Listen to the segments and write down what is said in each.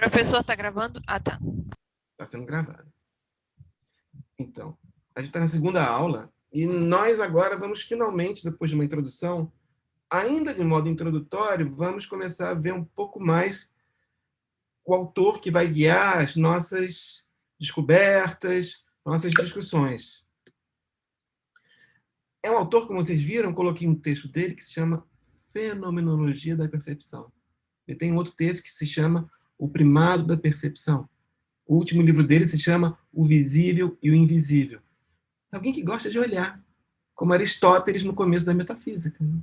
Professor, está gravando? Ah, tá. Está sendo gravado. Então, a gente está na segunda aula e nós agora vamos finalmente, depois de uma introdução, ainda de modo introdutório, vamos começar a ver um pouco mais o autor que vai guiar as nossas descobertas, nossas discussões. É um autor, como vocês viram, coloquei um texto dele que se chama Fenomenologia da Percepção. Ele tem um outro texto que se chama O Primado da Percepção. O último livro dele se chama O Visível e o Invisível. É alguém que gosta de olhar, como Aristóteles no começo da metafísica. Né?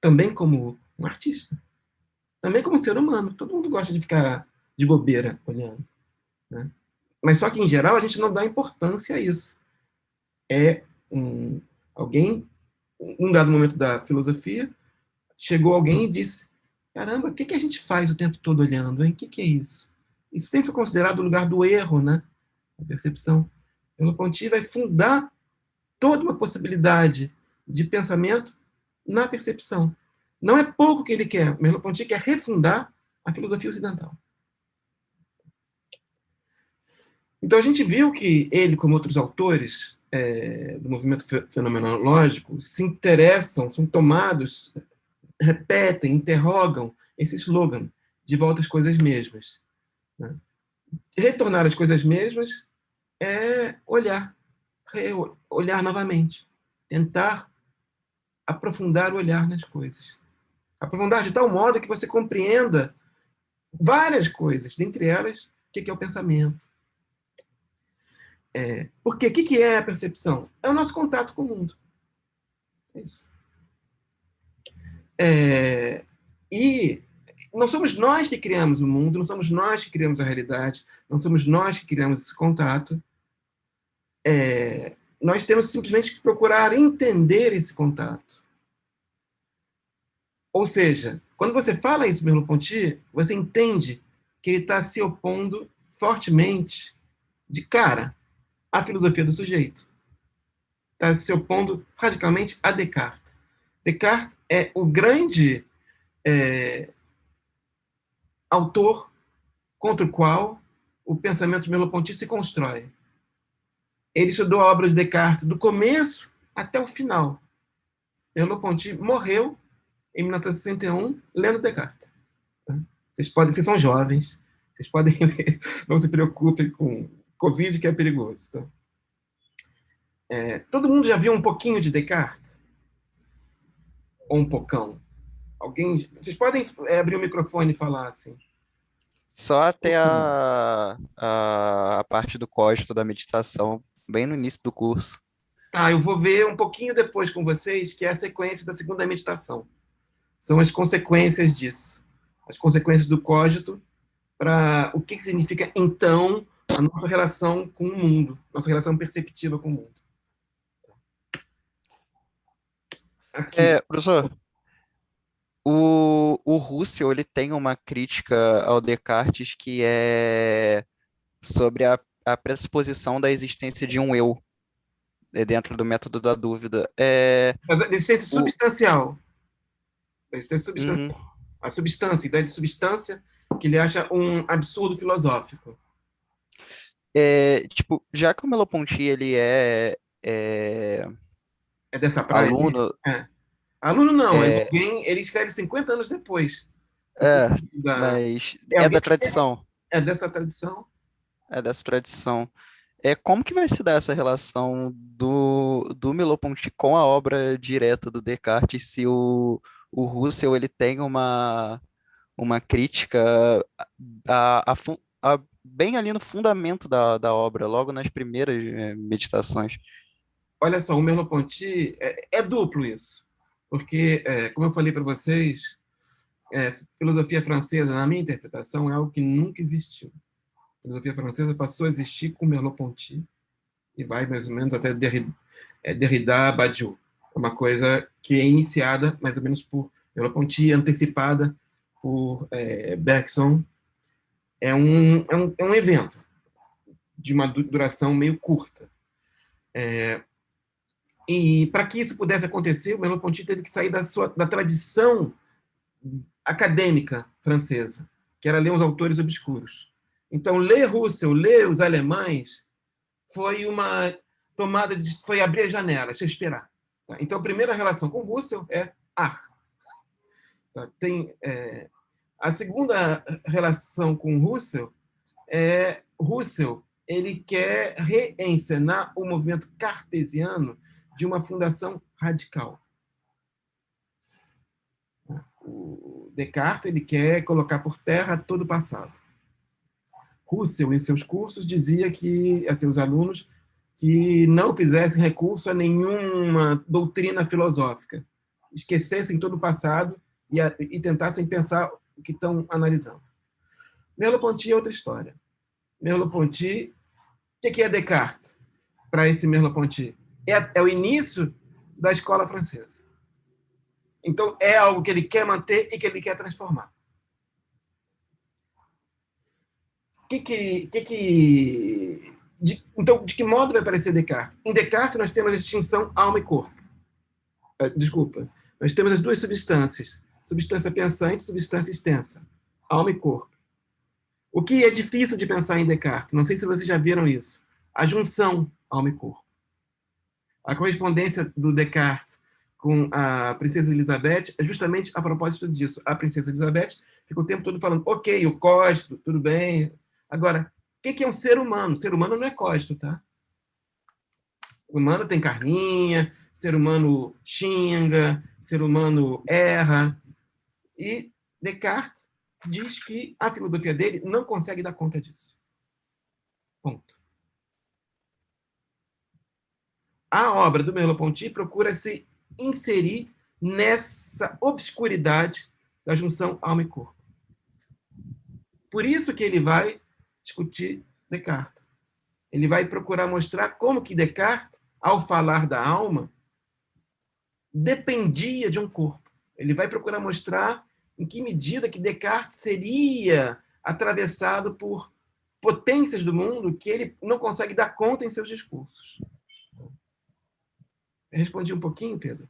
Também como um artista. Também como ser humano. Todo mundo gosta de ficar de bobeira olhando. Né? Mas só que, em geral, a gente não dá importância a isso. É alguém, num dado momento da filosofia, chegou alguém e disse: caramba, o que a gente faz o tempo todo olhando? Hein? O que é isso? Isso sempre foi considerado o lugar do erro, né? A percepção. Merleau-Ponty vai fundar toda uma possibilidade de pensamento na percepção. Não é pouco que ele quer. Merleau-Ponty quer refundar a filosofia ocidental. Então, a gente viu que ele, como outros autores do movimento fenomenológico, se interessam, são tomados, repetem, interrogam esse slogan de volta às coisas mesmas. Né? Retornar às coisas mesmas é olhar, olhar novamente, tentar aprofundar o olhar nas coisas. Aprofundar de tal modo que você compreenda várias coisas, dentre elas, o que é o pensamento. Porque o que é a percepção? É o nosso contato com o mundo. É isso. E não somos nós que criamos o mundo, não somos nós que criamos a realidade, não somos nós que criamos esse contato. Nós temos simplesmente que procurar entender esse contato. Ou seja, quando você fala isso, Merleau-Ponty, você entende que ele está se opondo fortemente, de cara, à filosofia do sujeito. Está se opondo radicalmente a Descartes. Descartes é o grande autor contra o qual o pensamento de Merleau-Ponty se constrói. Ele estudou a obra de Descartes do começo até o final. Merleau-Ponty morreu em 1961 lendo Descartes. Vocês são jovens, vocês podem ler, não se preocupem com Covid, que é perigoso. Tá? Todo mundo já viu um pouquinho de Descartes? Ou um pocão? Alguém? Vocês podem abrir o microfone e falar assim. Só até a parte do código da meditação, bem no início do curso. Eu vou ver um pouquinho depois com vocês, que é a sequência da segunda meditação. São as consequências disso. As consequências do cógito para o que significa, então, a nossa relação com o mundo, nossa relação perceptiva com o mundo. Aqui. Professor, o Russell, ele tem uma crítica ao Descartes que é sobre a pressuposição da existência de um eu dentro do método da dúvida. Da existência substancial. Da existência substancial. Uhum. A substância, a ideia de substância, que ele acha um absurdo filosófico. Tipo, já que o Merleau-Ponty ele É dessa praia? aluno, Aluno não, ele escreve 50 anos depois. mas é da tradição. É dessa tradição. É dessa tradição. Como que vai se dar essa relação do Merleau-Ponty com a obra direta do Descartes se o Russell ele tem uma crítica bem ali no fundamento da obra, logo nas primeiras meditações? Olha só, o Merleau-Ponty é duplo isso, porque, como eu falei para vocês, filosofia francesa, na minha interpretação, é algo que nunca existiu. A filosofia francesa passou a existir com Merleau-Ponty e vai mais ou menos até Derrida, Badiou. É uma coisa que é iniciada mais ou menos por Merleau-Ponty, antecipada por Bergson. É um evento de uma duração meio curta. E para que isso pudesse acontecer, o Merleau-Ponty teve que sair da tradição acadêmica francesa. que era ler os autores obscuros. Então, ler Russell, ler os alemães, foi uma tomada de... foi abrir as janelas, se esperar. Tá? Então, a primeira relação com Russell é ar. Tá? A segunda relação com Russell é Russell, ele quer reencenar o movimento cartesiano de uma fundação radical. O Descartes ele quer colocar por terra todo o passado. Russell, em seus cursos, dizia que a seus alunos que não fizessem recurso a nenhuma doutrina filosófica, esquecessem todo o passado e tentassem pensar o que estão analisando. Merleau-Ponty é outra história. Merleau-Ponty, o que é Descartes para esse Merleau-Ponty? É o início da escola francesa. Então, é algo que ele quer manter e que ele quer transformar. Então, de que modo vai aparecer Descartes? Em Descartes, nós temos a distinção alma e corpo. Desculpa. Nós temos as duas substâncias. Substância pensante e substância extensa. Alma e corpo. O que é difícil de pensar em Descartes, não sei se vocês já viram isso, a junção alma e corpo. A correspondência do Descartes com a princesa Elizabeth é justamente a propósito disso. A princesa Elizabeth fica o tempo todo falando, ok, o código, tudo bem. Agora, o que é um ser humano? Ser humano não é código, tá? O humano tem carninha, ser humano xinga, ser humano erra. E Descartes diz que a filosofia dele não consegue dar conta disso. Ponto. A obra do Merleau-Ponty procura se inserir nessa obscuridade da junção alma e corpo. Por isso que ele vai discutir Descartes. Ele vai procurar mostrar como que Descartes, ao falar da alma, dependia de um corpo. Ele vai procurar mostrar em que medida que Descartes seria atravessado por potências do mundo que ele não consegue dar conta em seus discursos. Eu respondi um pouquinho, Pedro?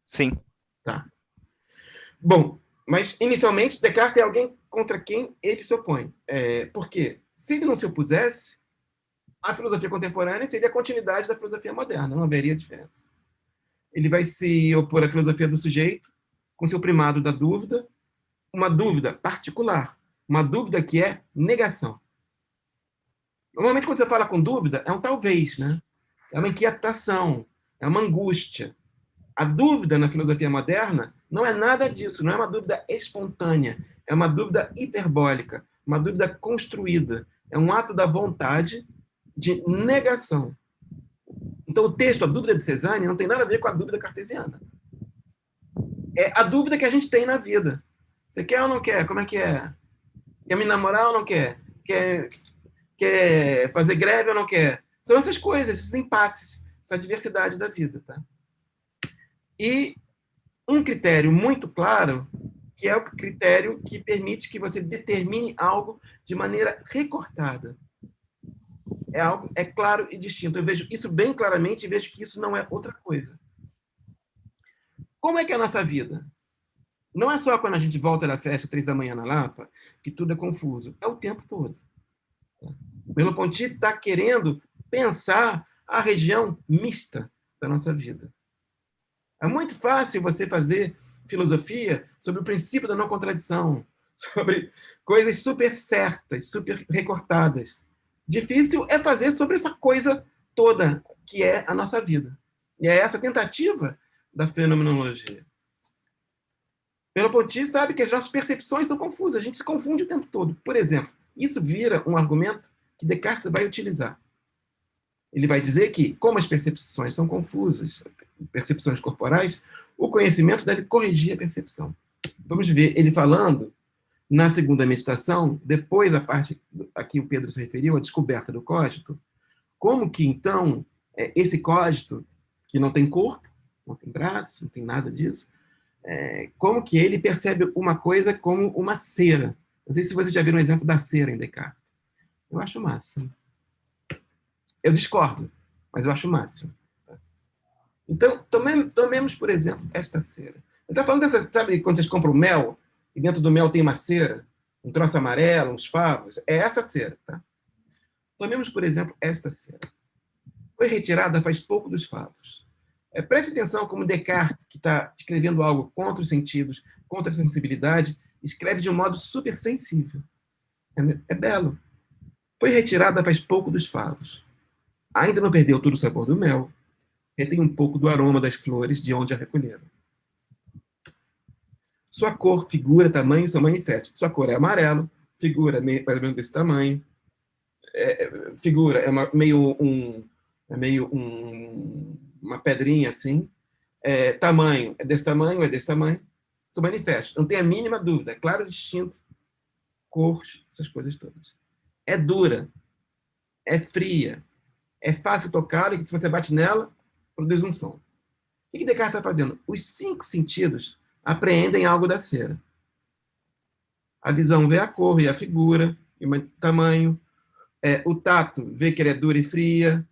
Sim. Tá. Bom, mas, inicialmente, Descartes é alguém contra quem ele se opõe. Por quê? Se ele não se opusesse, a filosofia contemporânea seria a continuidade da filosofia moderna, não haveria diferença. Ele vai se opor à filosofia do sujeito, com seu primado da dúvida, uma dúvida particular, uma dúvida que é negação. Normalmente, quando você fala com dúvida, é um talvez, né? É uma inquietação, é uma angústia. A dúvida na filosofia moderna não é nada disso, não é uma dúvida espontânea, é uma dúvida hiperbólica, uma dúvida construída, é um ato da vontade de negação. Então, o texto, a dúvida de Cézanne, não tem nada a ver com a dúvida cartesiana. É a dúvida que a gente tem na vida. Você quer ou não quer? Como é que é? Quer me namorar ou não quer? Quer fazer greve ou não quer? São essas coisas, esses impasses, essa diversidade da vida. Tá? E um critério muito claro, que é o critério que permite que você determine algo de maneira recortada. É algo claro e distinto. Eu vejo isso bem claramente e vejo que isso não é outra coisa. Como é que é a nossa vida? Não é só quando a gente volta da festa 3 da manhã na Lapa que tudo é confuso. É o tempo todo. Merleau-Ponty está querendo pensar a região mista da nossa vida. É muito fácil você fazer filosofia sobre o princípio da não contradição, sobre coisas super certas, super recortadas. Difícil é fazer sobre essa coisa toda que é a nossa vida. E é essa tentativa da fenomenologia. Merleau-Ponty sabe que as nossas percepções são confusas, a gente se confunde o tempo todo. Por exemplo, isso vira um argumento que Descartes vai utilizar. Ele vai dizer que, como as percepções são confusas, percepções corporais, o conhecimento deve corrigir a percepção. Vamos ver ele falando na segunda meditação, depois da parte a que o Pedro se referiu, a descoberta do cógito, como que, então, esse cógito, que não tem corpo, não tem braço, não tem nada disso, como que ele percebe uma coisa como uma cera. Não sei se vocês já viram o exemplo da cera em Descartes. Eu acho o máximo. Eu discordo, mas eu acho o máximo. Então, tomemos, por exemplo, esta cera. Ele está falando dessa, sabe, quando vocês compram mel e dentro do mel tem uma cera, um troço amarelo, uns favos. É essa cera, tá? Tomemos, por exemplo, esta cera. Foi retirada faz pouco dos favos. Preste atenção como Descartes, que está escrevendo algo contra os sentidos, contra a sensibilidade, escreve de um modo super sensível. É belo. Foi retirada faz pouco dos favos. Ainda não perdeu todo o sabor do mel. Retém um pouco do aroma das flores de onde a recolheram. Sua cor, figura, tamanho são manifestos. Sua cor é amarelo, figura mais ou menos desse tamanho. Figura é uma pedrinha assim. Tamanho é desse tamanho, é desse tamanho. São manifestos. Não tem a mínima dúvida. É claro, distinto, cor, essas coisas todas. É dura, é fria, é fácil tocar e se você bate nela, produz um som. O que Descartes está fazendo? Os 5 sentidos apreendem algo da cera. A visão vê a cor e a figura, e o tamanho. O tato vê que ela é dura e fria.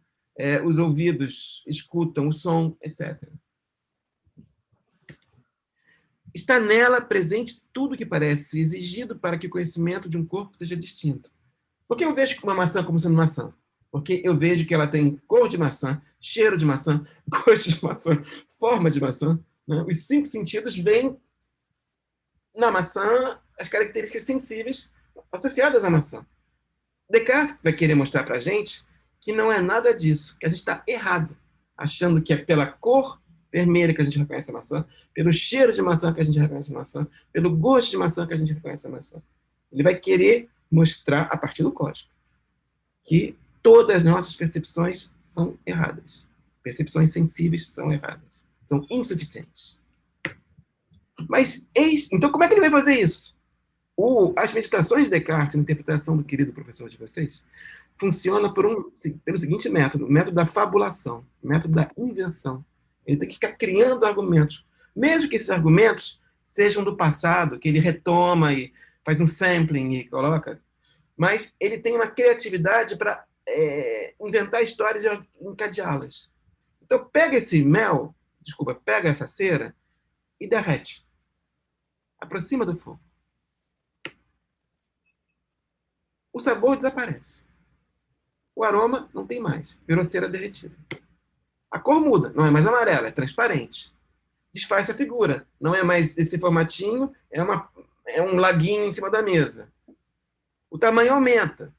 Os ouvidos escutam o som, etc. Está nela presente tudo que parece exigido para que o conhecimento de um corpo seja distinto. Por que eu vejo uma maçã como sendo maçã? Porque eu vejo que ela tem cor de maçã, cheiro de maçã, gosto de maçã, forma de maçã. Né? Os 5 sentidos veem na maçã as características sensíveis associadas à maçã. Descartes vai querer mostrar para a gente que não é nada disso, que a gente está errado, achando que é pela cor vermelha que a gente reconhece a maçã, pelo cheiro de maçã que a gente reconhece a maçã, pelo gosto de maçã que a gente reconhece a maçã. Ele vai querer mostrar, a partir do código, que todas as nossas percepções são erradas. Percepções sensíveis são erradas. São insuficientes. Mas, então, como é que ele vai fazer isso? As meditações de Descartes, na interpretação do querido professor de vocês, funciona pelo seguinte método, o método da fabulação, o método da invenção. Ele tem que ficar criando argumentos, mesmo que esses argumentos sejam do passado, que ele retoma e faz um sampling e coloca, mas ele tem uma criatividade para inventar histórias e encadeá-las. Então, pega pega essa cera e derrete. Aproxima do fogo. O sabor desaparece. O aroma não tem mais. Virou cera derretida. A cor muda. Não é mais amarela, é transparente. Desfaz a figura. Não é mais esse formatinho, é um laguinho em cima da mesa. O tamanho aumenta.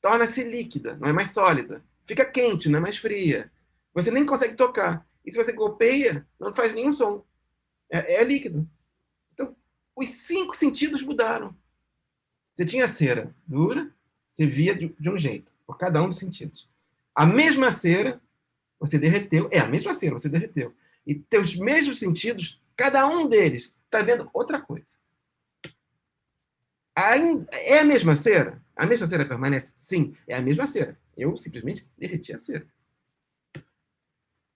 Torna-se líquida, não é mais sólida. Fica quente, não é mais fria. Você nem consegue tocar. E se você golpeia, não faz nenhum som. É líquido. Então, os 5 sentidos mudaram. Você tinha cera dura, você via de um jeito, por cada um dos sentidos. A mesma cera, você derreteu. A mesma cera, você derreteu. E teus mesmos sentidos, cada um deles está vendo outra coisa. É a mesma cera? A mesma cera permanece? Sim, é a mesma cera. Eu simplesmente derreti a cera.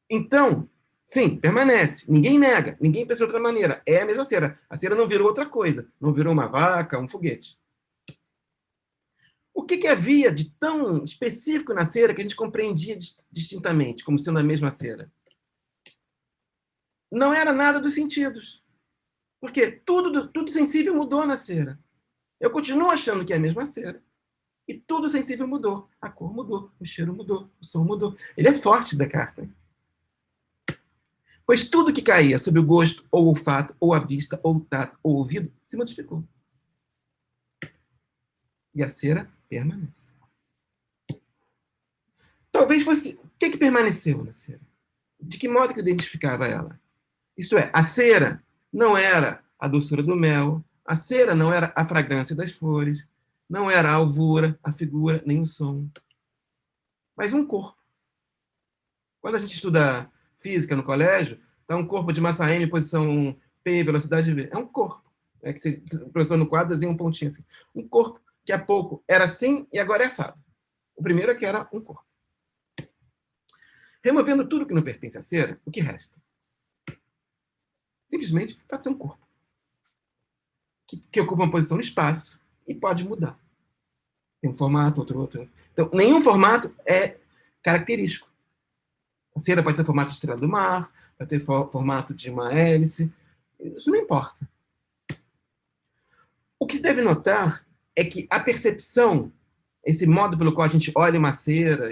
Então, sim, permanece. Ninguém nega. Ninguém pensa de outra maneira. É a mesma cera. A cera não virou outra coisa. Não virou uma vaca, um foguete. O que havia de tão específico na cera que a gente compreendia distintamente, como sendo a mesma cera? Não era nada dos sentidos. Porque tudo sensível mudou na cera. Eu continuo achando que é a mesma cera. E tudo sensível mudou. A cor mudou, o cheiro mudou, o som mudou. Ele é forte, Descartes. Pois tudo que caía sob o gosto, ou o olfato, ou a vista, ou o tato, ou o ouvido, se modificou. E a cera permanece. Talvez fosse... O que permaneceu na cera? De que modo que identificava ela? Isto é, a cera não era a doçura do mel, a cera não era a fragrância das flores, não era a alvura, a figura, nem o som. Mas um corpo. Quando a gente estuda física no colégio, dá um corpo de massa m, posição p, velocidade v. É um corpo. Que o professor no quadro desenha um pontinho assim. Um corpo que há pouco era assim e agora é assado. O primeiro é que era um corpo. Removendo tudo que não pertence à cera, o que resta? Simplesmente pode ser um corpo. Que ocupa uma posição no espaço e pode mudar. Tem um formato, outro. Então, nenhum formato é característico. A cera pode ter formato de estrela do mar, pode ter formato de uma hélice. Isso não importa. O que se deve notar é que a percepção, esse modo pelo qual a gente olha uma cera,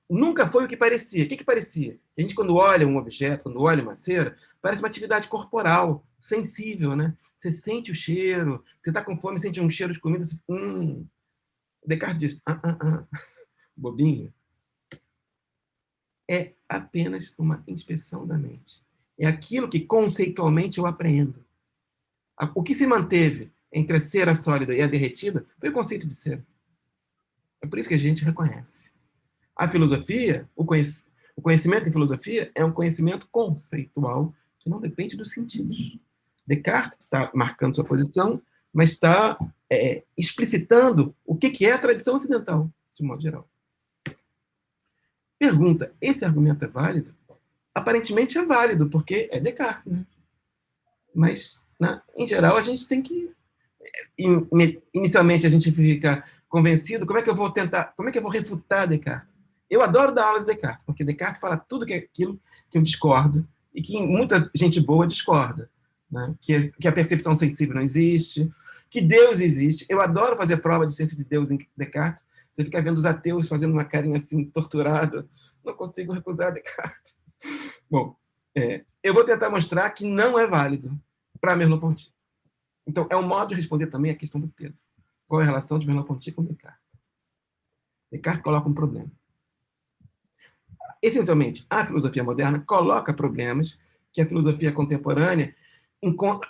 nunca foi o que parecia. O que parecia? A gente, quando olha um objeto, quando olha uma cera, parece uma atividade corporal, sensível, né? Você sente o cheiro, você está com fome, sente um cheiro de comida, você, Descartes diz, bobinho. É apenas uma inspeção da mente. É aquilo que conceitualmente eu apreendo. O que se manteve entre a cera sólida e a derretida foi o conceito de cera. É por isso que a gente reconhece. A filosofia, o conhecimento em filosofia é um conhecimento conceitual que não depende dos sentidos. Descartes está marcando sua posição, mas está explicitando o que é a tradição ocidental, de modo geral. Pergunta, esse argumento é válido? Aparentemente é válido, porque é Descartes, né? Mas, em geral, a gente tem que... Inicialmente, a gente fica convencido, como é que eu vou refutar Descartes? Eu adoro dar aula de Descartes, porque Descartes fala tudo aquilo que eu discordo, e que muita gente boa discorda. Né? Que a percepção sensível não existe, que Deus existe. Eu adoro fazer prova de ciência de Deus em Descartes. Você fica vendo os ateus fazendo uma carinha assim, torturada. Não consigo recusar Descartes. Bom, eu vou tentar mostrar que não é válido para Merleau-Ponty. Então, é um modo de responder também a questão do Pedro. Qual é a relação de Merleau-Ponty com Descartes? Descartes coloca um problema. Essencialmente, a filosofia moderna coloca problemas que a filosofia contemporânea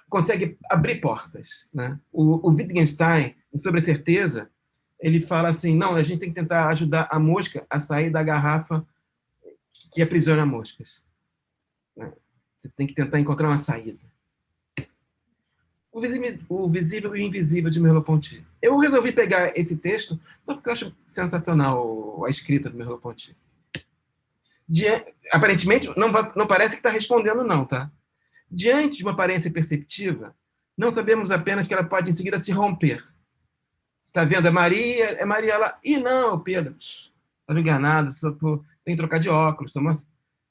consegue abrir portas. Né? O Wittgenstein, em Sobre a Certeza, ele fala assim, não, a gente tem que tentar ajudar a mosca a sair da garrafa que aprisiona moscas. Né? Você tem que tentar encontrar uma saída. O visível e o invisível de Merleau-Ponty. Eu resolvi pegar esse texto só porque eu acho sensacional a escrita do Merleau-Ponty. Aparentemente, não parece que está respondendo, não, tá? Diante de uma aparência perceptiva, não sabemos apenas que ela pode em seguida se romper. Você está vendo? É Maria lá. Ih, não, Pedro. Estava enganado, tem que trocar de óculos.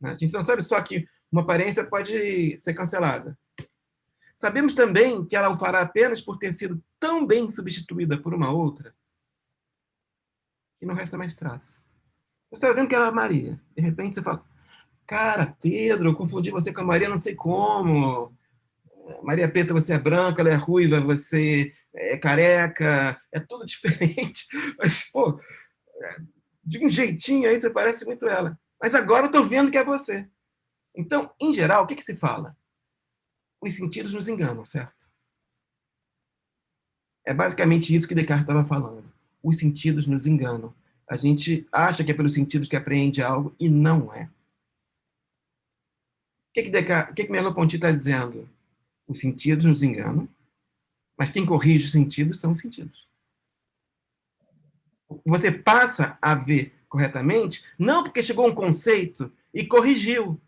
A gente não sabe só que uma aparência pode ser cancelada. Sabemos também que ela o fará apenas por ter sido tão bem substituída por uma outra que não resta mais traço. Você está vendo que era a Maria. De repente você fala, cara, Pedro, eu confundi você com a Maria, não sei como. Maria Petra, você é branca, ela é ruiva, você é careca, é tudo diferente. Mas, pô, de um jeitinho aí você parece muito ela. Mas agora eu estou vendo que é você. Então, em geral, o que se fala? Os sentidos nos enganam, certo? É basicamente isso que Descartes estava falando. Os sentidos nos enganam. A gente acha que é pelos sentidos que apreende algo e não é. O que Merleau-Ponty está dizendo? Os sentidos nos enganam, mas quem corrige os sentidos são os sentidos. Você passa a ver corretamente, não porque chegou um conceito e corrigiu.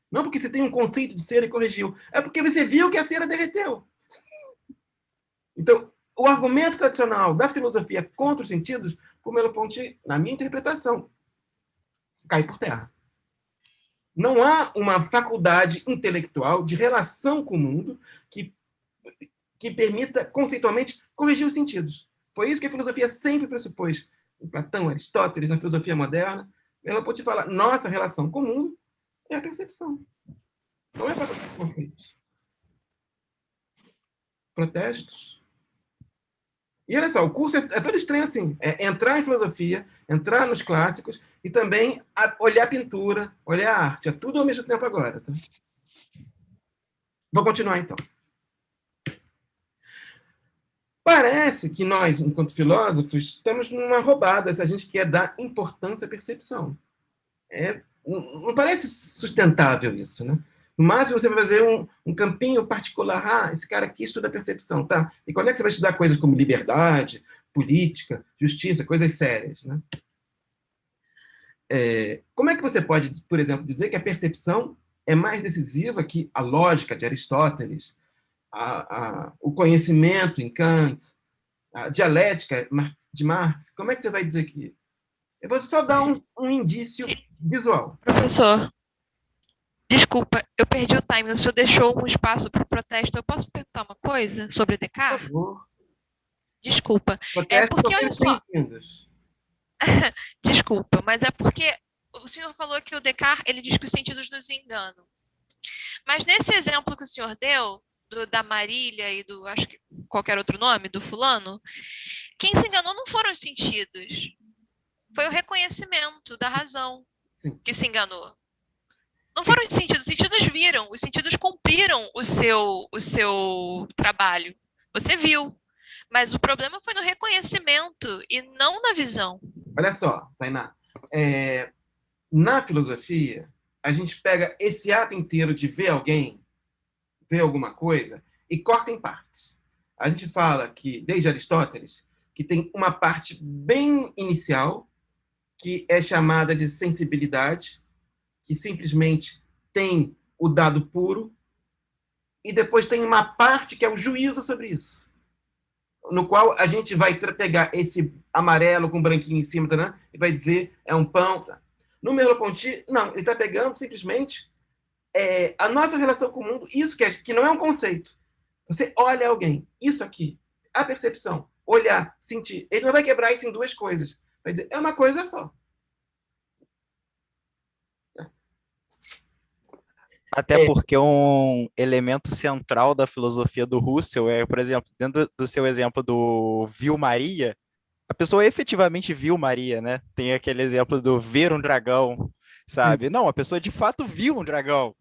Não porque você tem um conceito de cera e corrigiu. É porque você viu que a cera derreteu. Então, o argumento tradicional da filosofia contra os sentidos, por Merleau-Ponty, na minha interpretação, cai por terra. Não há uma faculdade intelectual de relação com o mundo que permita, conceitualmente, corrigir os sentidos. Foi isso que a filosofia sempre pressupôs. Em Platão, Aristóteles, na filosofia moderna, Merleau-Ponty fala, nossa relação com o mundo é a percepção. Não é para conflitos. Protestos. E olha só, o curso é todo estranho assim. É entrar em filosofia, entrar nos clássicos e também olhar a pintura, olhar a arte. É tudo ao mesmo tempo agora. Tá? Vou continuar, então. Parece que nós, enquanto filósofos, estamos numa roubada se a gente quer dar importância à percepção. Não parece sustentável isso, né? No máximo, você vai fazer um campinho particular. Esse cara aqui estuda percepção, tá? E quando é que você vai estudar coisas como liberdade, política, justiça, coisas sérias, né? Como é que você pode, por exemplo, dizer que a percepção é mais decisiva que a lógica de Aristóteles, o conhecimento em Kant, a dialética de Marx? Como é que você vai dizer que... Eu vou só dar um indício visual. Professor, Desculpa, eu perdi o time. O senhor deixou um espaço para o protesto. Eu posso perguntar uma coisa sobre Por Descartes? favor, Desculpa. É protestos são porque, olha sempre só, bem-vindos. desculpa, mas é porque o senhor falou que o Descartes, ele diz que os sentidos nos enganam. Mas nesse exemplo que o senhor deu, da Marília e do, acho que qualquer outro nome, do fulano, quem se enganou não foram os sentidos. Foi o reconhecimento da razão Sim. que se enganou. Não foram os sentidos viram, os sentidos cumpriram o seu trabalho. Você viu. Mas o problema foi no reconhecimento e não na visão. Olha só, Tainá. Na filosofia, a gente pega esse ato inteiro de ver alguém, ver alguma coisa, e corta em partes. A gente fala que, desde Aristóteles, que tem uma parte bem inicial, que é chamada de sensibilidade, que simplesmente tem o dado puro, e depois tem uma parte que é o juízo sobre isso, no qual a gente vai pegar esse amarelo com branquinho em cima, tá, e vai dizer é um pão. Tá. No Merleau-Ponty, não, ele está pegando simplesmente a nossa relação com o mundo, isso que não é um conceito. Você olha alguém, isso aqui, a percepção, olhar, sentir. Ele não vai quebrar isso em duas coisas. Vai dizer, é uma coisa só. Até porque um elemento central da filosofia do Russell é, por exemplo, dentro do seu exemplo do viu Maria, a pessoa efetivamente viu Maria, né? Tem aquele exemplo do ver um dragão, Sim. sabe? Não, a pessoa de fato viu um dragão.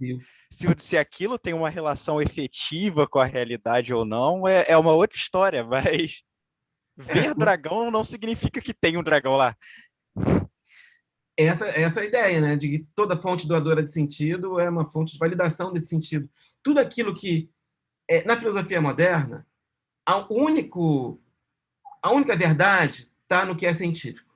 Se aquilo tem uma relação efetiva com a realidade ou não, é uma outra história, mas ver dragão não significa que tem um dragão lá. Essa é a ideia, né? De que toda fonte doadora de sentido é uma fonte de validação desse sentido. Tudo aquilo que, na filosofia moderna, a única verdade está no que é científico.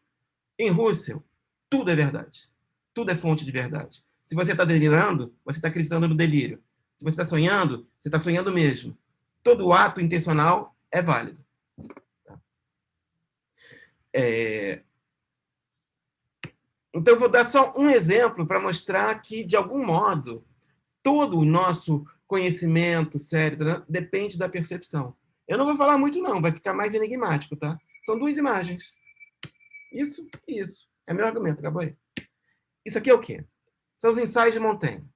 Em Russell, tudo é verdade. Tudo é fonte de verdade. Se você está delirando, você está acreditando no delírio. Se você está sonhando, você está sonhando mesmo. Todo ato intencional é válido. Então, eu vou dar só um exemplo para mostrar que, de algum modo, todo o nosso conhecimento, cérebro, depende da percepção. Eu não vou falar muito, não, vai ficar mais enigmático, tá? São duas imagens. Isso e isso. É meu argumento, acabou aí. Isso aqui é o quê? São os ensaios de Montaigne.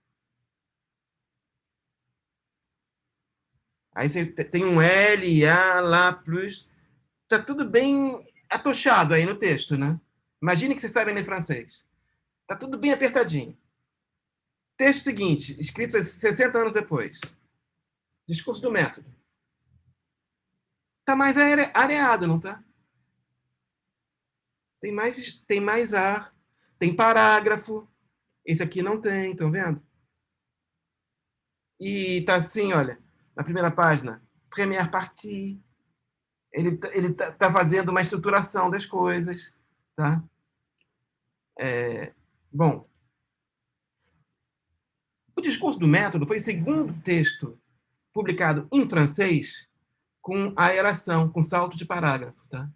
Aí você tem um L, A, lá, plus. Tá tudo bem atochado aí no texto, né? Imagine que vocês sabem ler francês. Tá tudo bem apertadinho. Texto seguinte, escrito 60 anos depois. Discurso do método. Tá mais areado, não tá? Tem mais ar. Tem parágrafo. Esse aqui não tem, estão vendo? E tá assim, olha, na primeira página, première partie. Ele tá fazendo uma estruturação das coisas, tá? Bom, o discurso do método foi o segundo texto publicado em francês com aeração, com salto de parágrafo, tá?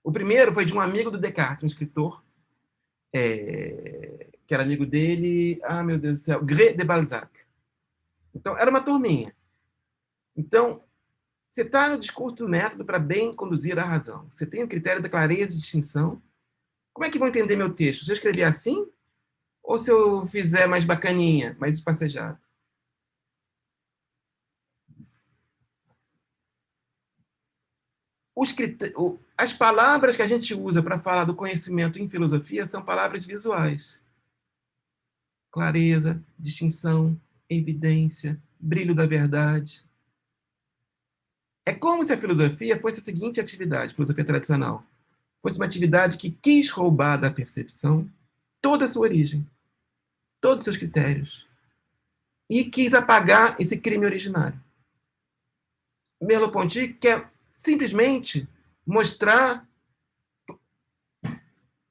O primeiro foi de um amigo do Descartes, um escritor, que era amigo dele, meu Deus do céu, Gré de Balzac. Então, era uma turminha. Então, você está no discurso do método para bem conduzir a razão. Você tem o critério da clareza e distinção. Como é que vão entender meu texto? Se eu escrever assim? Ou se eu fizer mais bacaninha, mais espacejado? As palavras que a gente usa para falar do conhecimento em filosofia são palavras visuais. Clareza, distinção, evidência, brilho da verdade. É como se a filosofia fosse a seguinte atividade, filosofia tradicional. Fosse uma atividade que quis roubar da percepção toda a sua origem, todos os seus critérios, e quis apagar esse crime originário. Merleau-Ponty quer simplesmente mostrar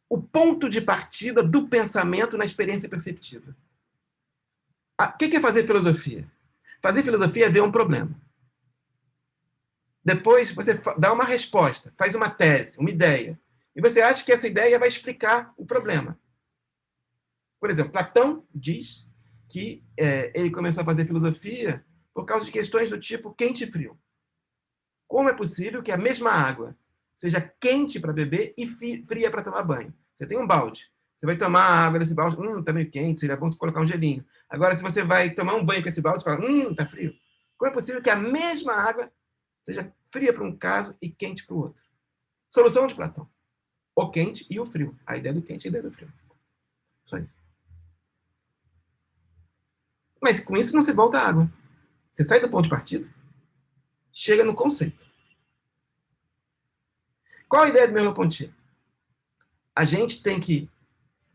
o ponto de partida do pensamento na experiência perceptiva. O que é fazer filosofia? Fazer filosofia é ver um problema. Depois você dá uma resposta, faz uma tese, uma ideia. E você acha que essa ideia vai explicar o problema. Por exemplo, Platão diz que ele começou a fazer filosofia por causa de questões do tipo quente e frio. Como é possível que a mesma água seja quente para beber e fria para tomar banho? Você tem um balde. Você vai tomar a água desse balde, está meio quente, seria bom você colocar um gelinho. Agora, se você vai tomar um banho com esse balde, você fala, está frio. Como é possível que a mesma água seja fria para um caso e quente para o outro? Solução de Platão. O quente e o frio. A ideia do quente e a ideia do frio. Isso aí. Mas com isso não se volta à água. Você sai do ponto de partida, chega no conceito. Qual a ideia do Merleau-Ponty? A gente tem que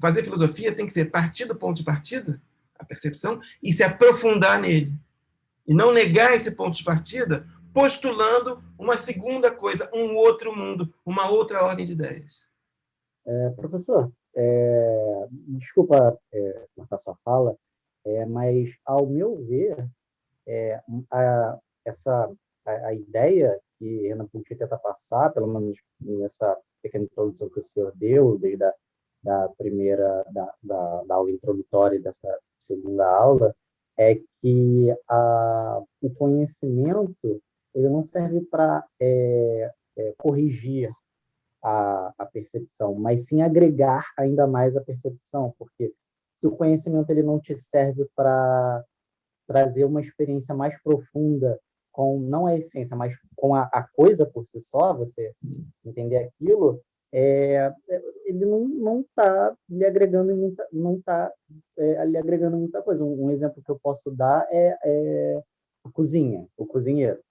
fazer filosofia, tem que ser partir do ponto de partida, a percepção, e se aprofundar nele. E não negar esse ponto de partida, postulando uma segunda coisa, um outro mundo, uma outra ordem de ideias. Professor, desculpa cortar sua fala, mas, ao meu ver, a ideia que Renan Ponti tenta passar, pelo menos nessa pequena introdução que o senhor deu, desde da primeira da aula introdutória dessa segunda aula, é que o conhecimento ele não serve para corrigir a percepção, mas sim agregar ainda mais a percepção, porque se o conhecimento ele não te serve para trazer uma experiência mais profunda com, não a essência, mas com a coisa por si só, você entender aquilo, ele não está lhe agregando muita, não tá, lhe agregando muita coisa. Um exemplo que eu posso dar é a cozinha, o cozinheiro.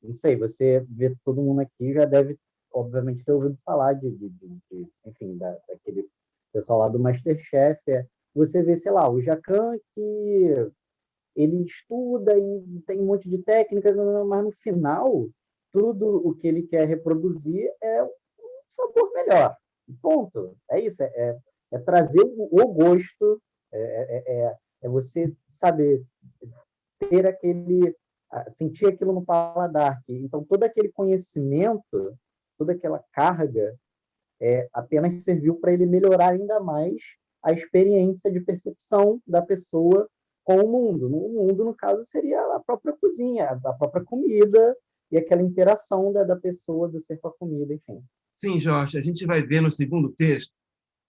Não sei, você vê todo mundo aqui já deve, obviamente, ter ouvido falar enfim, daquele pessoal lá do MasterChef. Você vê, sei lá, o Jacan que ele estuda e tem um monte de técnicas, mas no final, tudo o que ele quer reproduzir é um sabor melhor. Ponto. É isso. É trazer o gosto, é você saber ter sentir aquilo no paladar. Então, todo aquele conhecimento, toda aquela carga, apenas serviu para ele melhorar ainda mais a experiência de percepção da pessoa com o mundo. O mundo, no caso, seria a própria cozinha, a própria comida e aquela interação da pessoa, do ser com a comida, enfim. Sim, Jorge, a gente vai ver no segundo texto,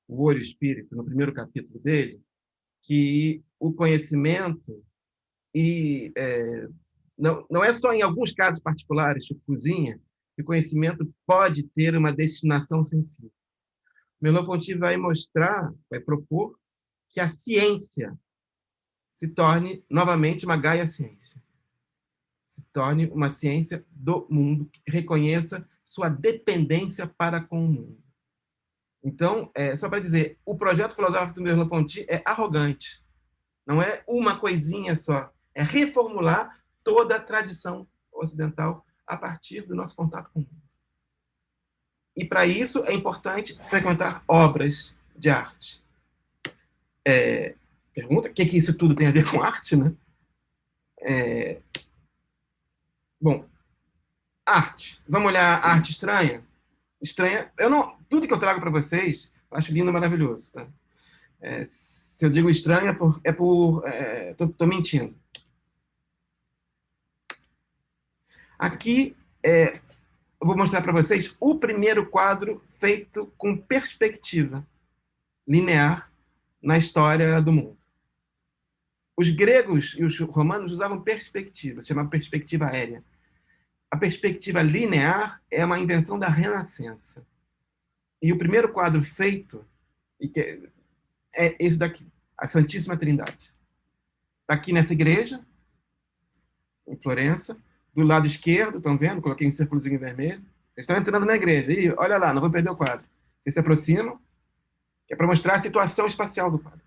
o Olho e Espírito, no primeiro capítulo dele, que o conhecimento não é só em alguns casos particulares, tipo cozinha, que o conhecimento pode ter uma destinação sensível. Merleau-Ponty vai propor que a ciência se torne novamente uma Gaia ciência. Se torne uma ciência do mundo, que reconheça sua dependência para com o mundo. Então, só para dizer, o projeto filosófico do Merleau-Ponty é arrogante. Não é uma coisinha só. É reformular toda a tradição ocidental a partir do nosso contato com o mundo. E, para isso, é importante frequentar obras de arte. Pergunta, o que isso tudo tem a ver com arte, né? Bom, arte. Vamos olhar a arte estranha? Estranha. Tudo que eu trago para vocês, eu acho lindo e maravilhoso. Tá? Se eu digo estranha, estou mentindo. Aqui, eu vou mostrar para vocês o primeiro quadro feito com perspectiva linear na história do mundo. Os gregos e os romanos usavam perspectiva, se chamava perspectiva aérea. A perspectiva linear é uma invenção da Renascença. E o primeiro quadro feito é esse daqui, a Santíssima Trindade. Está aqui nessa igreja, em Florença. Do lado esquerdo, estão vendo? Coloquei um círculozinho vermelho. Vocês estão entrando na igreja. E olha lá, não vou perder o quadro. Vocês se aproximam, que é para mostrar a situação espacial do quadro.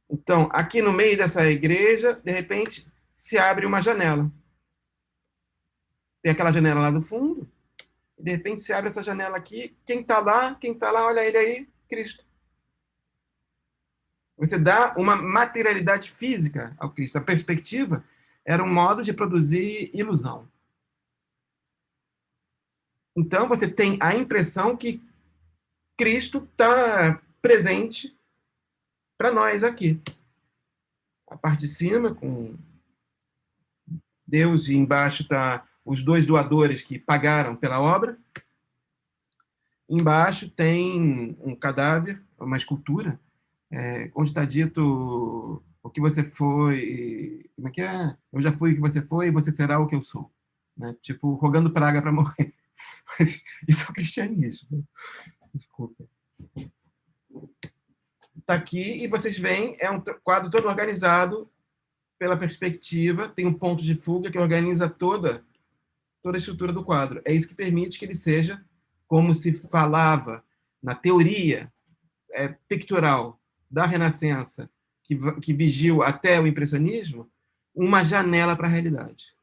Então, aqui no meio dessa igreja, de repente, se abre uma janela. Tem aquela janela lá do fundo, e de repente se abre essa janela aqui. Quem está lá, olha ele aí, Cristo. Você dá uma materialidade física ao Cristo. A perspectiva era um modo de produzir ilusão. Então, você tem a impressão que Cristo está presente para nós aqui. A parte de cima, com Deus, e embaixo está os dois doadores que pagaram pela obra. Embaixo tem um cadáver, uma escultura, onde está dito o que você foi, como é que é? Eu já fui o que você foi e você será o que eu sou. Né? Tipo, rogando praga para morrer. Mas isso é o cristianismo. Desculpa. Está aqui e vocês veem, é um quadro todo organizado pela perspectiva, tem um ponto de fuga que organiza toda a estrutura do quadro. É isso que permite que ele seja, como se falava na teoria pictural da Renascença, que vigiu até o impressionismo, uma janela para a realidade.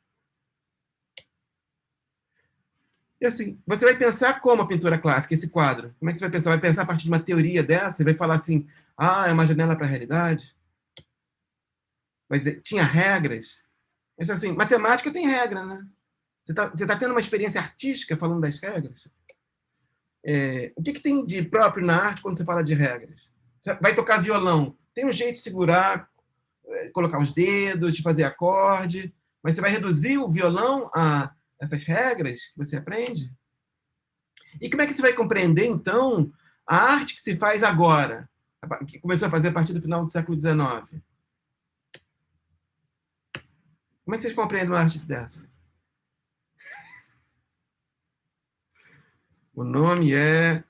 E assim, você vai pensar como a pintura clássica, esse quadro? Como é que você vai pensar? Vai pensar a partir de uma teoria dessa? Você vai falar assim, é uma janela para a realidade? Vai dizer, tinha regras? Mas assim, matemática tem regra, né? Você tá tendo uma experiência artística falando das regras? O que tem de próprio na arte quando você fala de regras? Você vai tocar violão, tem um jeito de segurar, colocar os dedos, de fazer acorde, mas você vai reduzir o violão a essas regras que você aprende? E como é que você vai compreender, então, a arte que se faz agora, que começou a fazer a partir do final do século XIX? Como é que vocês compreendem uma arte dessa? O nome é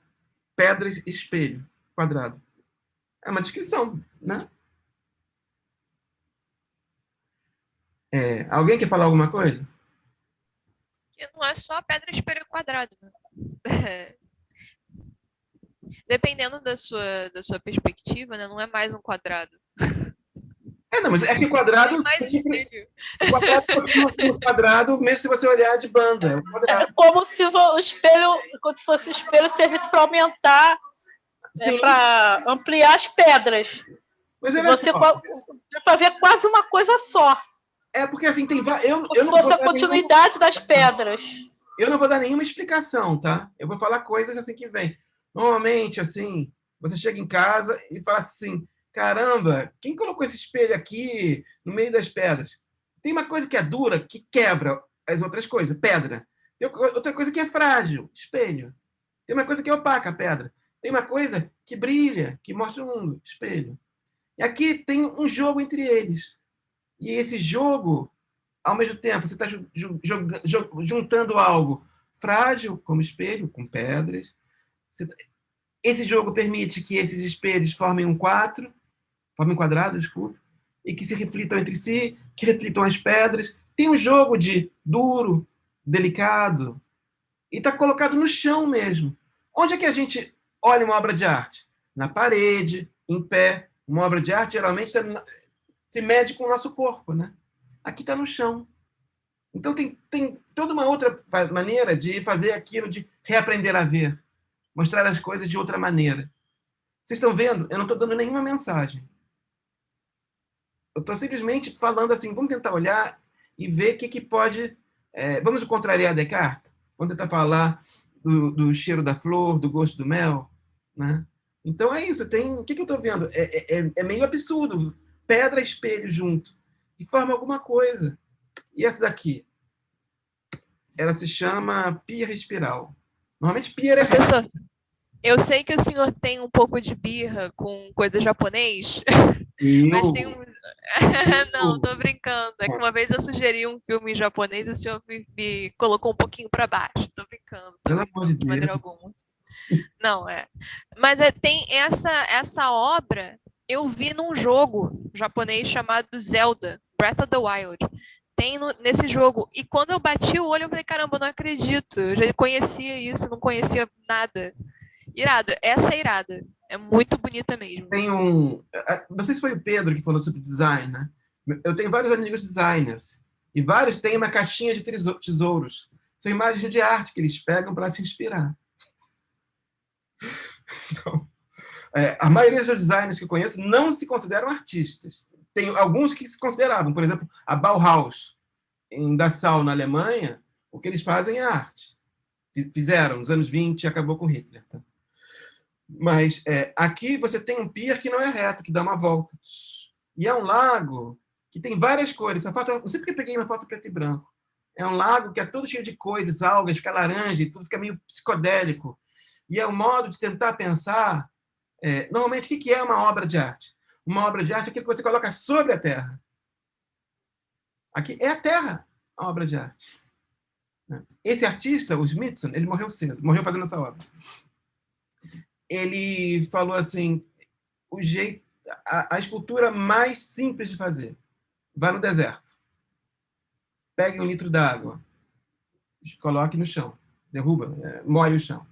Pedras Espelho Quadrado. É uma descrição, né? Alguém quer falar alguma coisa? Que não é só pedra, espelho quadrado, né? Dependendo da sua perspectiva, né? Não é mais um quadrado. Não, mas é que o quadrado... É mais espelho. O quadrado continua sendo quadrado, mesmo se você olhar de banda. É como se o espelho, quando fosse o espelho, servisse para aumentar, para ampliar as pedras. Mas você pode ver quase uma coisa só. Porque assim, tem como se fosse a continuidade das pedras. Eu não vou dar nenhuma explicação, tá? Eu vou falar coisas assim que vem. Normalmente, assim, você chega em casa e fala assim, caramba, quem colocou esse espelho aqui no meio das pedras? Tem uma coisa que é dura, que quebra as outras coisas, pedra. Tem outra coisa que é frágil, espelho. Tem uma coisa que é opaca, pedra. Tem uma coisa que brilha, que mostra o mundo, espelho. E aqui tem um jogo entre eles. E esse jogo, ao mesmo tempo, você está juntando algo frágil, como espelho, com pedras. Esse jogo permite que esses espelhos formem um quadrado, desculpa, e que se reflitam entre si, que reflitam as pedras. Tem um jogo de duro, delicado, e está colocado no chão mesmo. Onde é que a gente olha uma obra de arte? Na parede, em pé. Uma obra de arte, geralmente, se mede com o nosso corpo, né? Aqui está no chão. Então, tem toda uma outra maneira de fazer aquilo, de reaprender a ver. Mostrar as coisas de outra maneira. Vocês estão vendo? Eu não estou dando nenhuma mensagem. Eu estou simplesmente falando assim, vamos tentar olhar e ver o que pode... vamos contrariar Descartes? Vamos tentar falar do cheiro da flor, do gosto do mel, né? Então é isso. O que eu estou vendo? É meio absurdo. Pedra e espelho junto. E forma alguma coisa. E essa daqui? Ela se chama pia espiral. Normalmente pia é... Professor, eu sei que o senhor tem um pouco de birra com coisa japonês, mas tem um... Não, tô brincando. É que uma vez eu sugeri um filme em japonês e o senhor me colocou um pouquinho para baixo. Tô brincando. Pelo amor de Deus. maneira alguma. Não, Mas tem essa obra, eu vi num jogo japonês chamado Zelda, Breath of the Wild. Tem nesse jogo. E quando eu bati o olho, eu falei, caramba, eu não acredito. Eu já conhecia isso, não conhecia nada. Irado. Essa é irada. É muito bonita mesmo. Tem não sei se foi o Pedro que falou sobre design, né? Eu tenho vários amigos designers. E vários têm uma caixinha de tesouros. São imagens de arte que eles pegam para se inspirar. Então, a maioria dos designers que eu conheço não se consideram artistas. Tem alguns que se consideravam. Por exemplo, a Bauhaus, em Dachau, na Alemanha, o que eles fazem é arte. Fizeram nos anos 20 e acabou com Hitler. Tá? Mas aqui você tem um pier que não é reto, que dá uma volta. E é um lago que tem várias cores. Não sei porque eu peguei uma foto preto e branco. É um lago que é todo cheio de coisas, algas, fica laranja, e tudo fica meio psicodélico. E é um modo de tentar pensar... normalmente, o que é uma obra de arte? Uma obra de arte é aquilo que você coloca sobre a terra. Aqui é a terra a obra de arte. Esse artista, o Smithson, ele morreu cedo, morreu fazendo essa obra. Ele falou assim, a escultura mais simples de fazer. Vá no deserto. Pegue 1 litro d'água. Coloque no chão. Derruba, molhe o chão.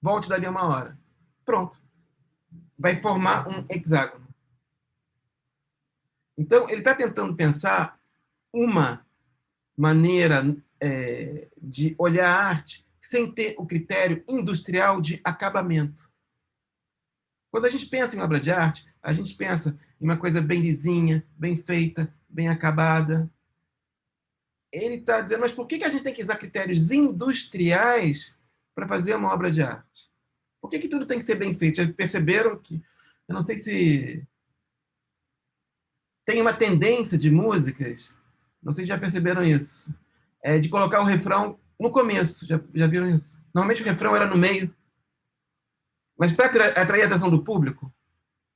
Volte dali 1 hora. Pronto. Vai formar um hexágono. Então, ele está tentando pensar uma maneira de olhar a arte sem ter o critério industrial de acabamento. Quando a gente pensa em obra de arte, a gente pensa em uma coisa bem lisinha, bem feita, bem acabada. Ele está dizendo, mas por que a gente tem que usar critérios industriais para fazer uma obra de arte? Por que tudo tem que ser bem feito? Já perceberam que, eu não sei se tem uma tendência de músicas, não sei se já perceberam isso, de colocar o refrão no começo. Já viram isso? Normalmente o refrão era no meio. Mas para atrair a atenção do público,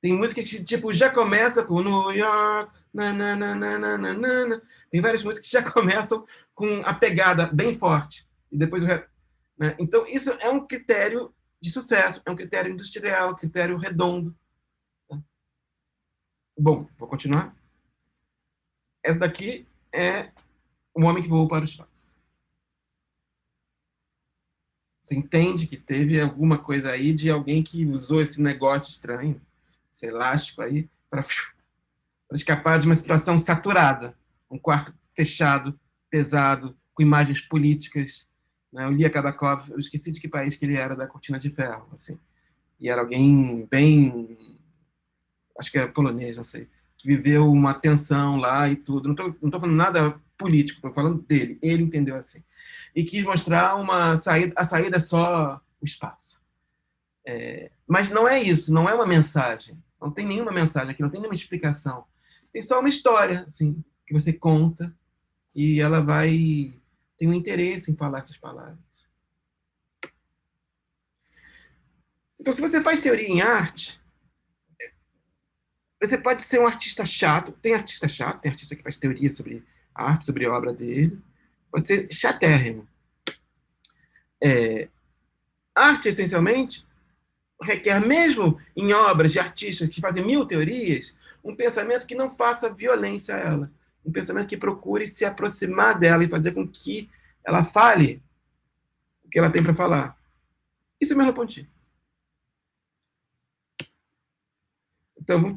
tem música que tipo, já começa com New York, nananana. Tem várias músicas que já começam com a pegada bem forte. E depois né? Então, isso é um critério de sucesso, é um critério industrial, um critério redondo. Bom, vou continuar. Essa daqui é um homem que voou para o espaço. Você entende que teve alguma coisa aí de alguém que usou esse negócio estranho, esse elástico aí, para escapar de uma situação saturada. Um quarto fechado, pesado, com imagens políticas. Né? O Lia Kabakov, eu esqueci de que país que ele era, da Cortina de Ferro. Assim. E era alguém bem... acho que é polonês, não sei. Que viveu uma tensão lá e tudo. Não tô falando nada político, estou falando dele. Ele entendeu assim. E quis mostrar a saída é só o espaço. Mas não é isso, não é uma mensagem. Não tem nenhuma mensagem aqui, não tem nenhuma explicação. Tem só uma história, assim, que você conta e ela tem um interesse em falar essas palavras. Então, se você faz teoria em arte, você pode ser um artista chato. Tem artista chato, tem artista que faz teoria sobre arte, sobre a obra dele. Pode ser chatérrimo. Arte, essencialmente, requer, mesmo em obras de artistas que fazem 1000 teorias, um pensamento que não faça violência a ela. Um pensamento que procure se aproximar dela e fazer com que ela fale o que ela tem para falar. Isso é Merleau-Ponty. Então,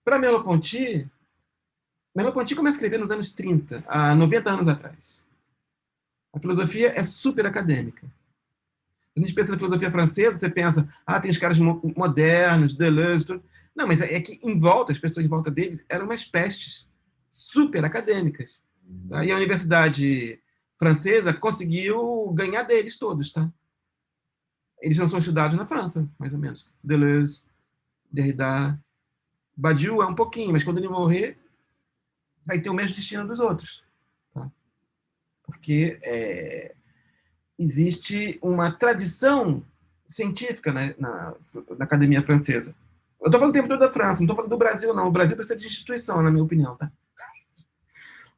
para Merleau-Ponty começa a escrever nos anos 30, há 90 anos atrás. A filosofia é super acadêmica. Quando a gente pensa na filosofia francesa, você pensa, tem os caras modernos, Deleuze, tudo. Não, mas é que em volta, as pessoas em volta deles eram umas pestes super acadêmicas. Tá? E a universidade francesa conseguiu ganhar deles todos. Tá? Eles não são estudados na França, mais ou menos. Deleuze, Derrida, Badiou é um pouquinho, mas quando ele morrer, vai ter o mesmo destino dos outros. Tá? Porque existe uma tradição científica, né, na academia francesa. Eu estou falando o tempo todo da França, não estou falando do Brasil, não. O Brasil precisa de instituição, na minha opinião. Tá?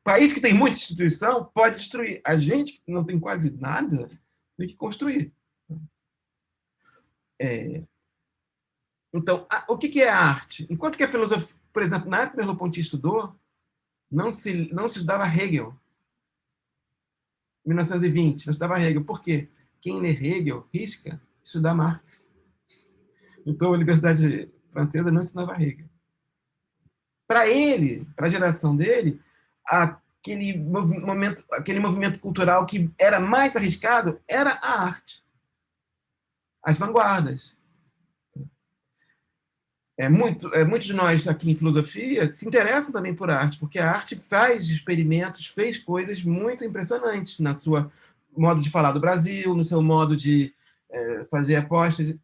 País que tem muita instituição pode destruir. A gente que não tem quase nada tem que construir. Então, o que é a arte? Enquanto que a filosofia, por exemplo, na época que Merleau-Ponty estudou, não se estudava Hegel. 1920, não estudava Hegel. Por quê? Quem lê Hegel risca estudar Marx. Então, a Universidade Francesa não ensinava Hegel. Para ele, para a geração dele, aquele movimento cultural que era mais arriscado era a arte. As vanguardas. Muitos de nós aqui em filosofia se interessam também por arte, porque a arte faz experimentos, fez coisas muito impressionantes no seu modo de falar do Brasil, no seu modo de fazer apostas,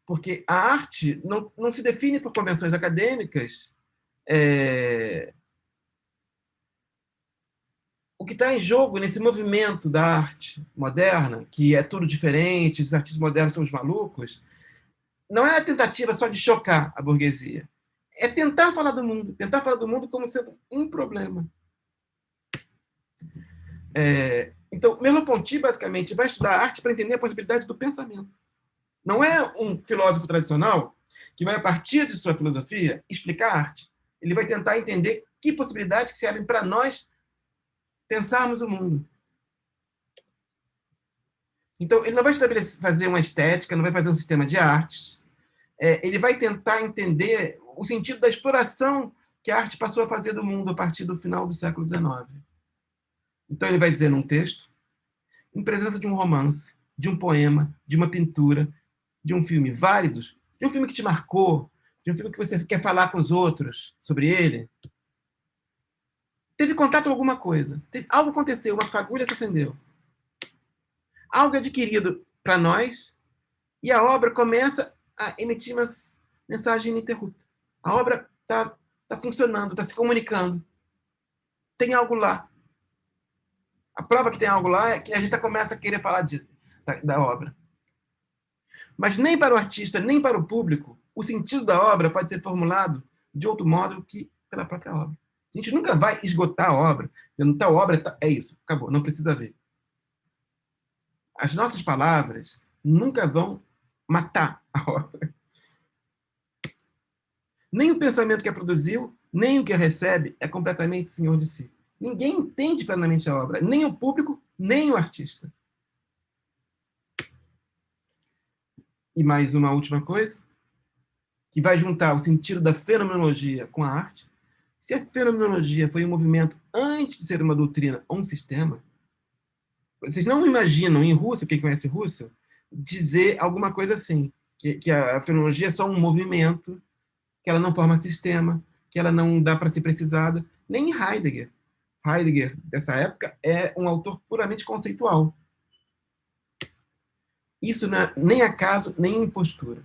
porque a arte não se define por convenções acadêmicas. O que está em jogo nesse movimento da arte moderna, que é tudo diferente, os artistas modernos são os malucos, não é a tentativa só de chocar a burguesia. É tentar falar do mundo como sendo um problema. Então, Merleau-Ponty, basicamente, vai estudar arte para entender a possibilidade do pensamento. Não é um filósofo tradicional que vai, a partir de sua filosofia, explicar a arte. Ele vai tentar entender que possibilidades que se abrem para nós pensarmos o mundo. Então, ele não vai fazer uma estética, não vai fazer um sistema de artes. Ele vai tentar entender o sentido da exploração que a arte passou a fazer do mundo a partir do final do século XIX. Então, ele vai dizer num texto, em presença de um romance, de um poema, de uma pintura, de um filme válidos, de um filme que te marcou, de um filme que você quer falar com os outros sobre ele, teve contato com alguma coisa, algo aconteceu, uma fagulha se acendeu. Algo adquirido para nós, e a obra começa a emitir uma mensagem ininterrupta. A obra está funcionando, está se comunicando. Tem algo lá. A prova que tem algo lá é que a gente começa a querer falar da obra. Mas nem para o artista, nem para o público, o sentido da obra pode ser formulado de outro modo que pela própria obra. A gente nunca vai esgotar a obra, dizendo tal obra é isso, acabou, não precisa ver. As nossas palavras nunca vão matar a obra. Nem o pensamento que a produziu, nem o que a recebe é completamente senhor de si. Ninguém entende plenamente a obra, nem o público, nem o artista. E mais uma última coisa, que vai juntar o sentido da fenomenologia com a arte. Se a fenomenologia foi um movimento antes de ser uma doutrina ou um sistema, vocês não imaginam, em Russell, quem conhece Russell, dizer alguma coisa assim, que a fenomenologia é só um movimento, que ela não forma sistema, que ela não dá para ser precisada, nem Heidegger. Heidegger, dessa época, é um autor puramente conceitual. Isso não é nem acaso, nem impostura.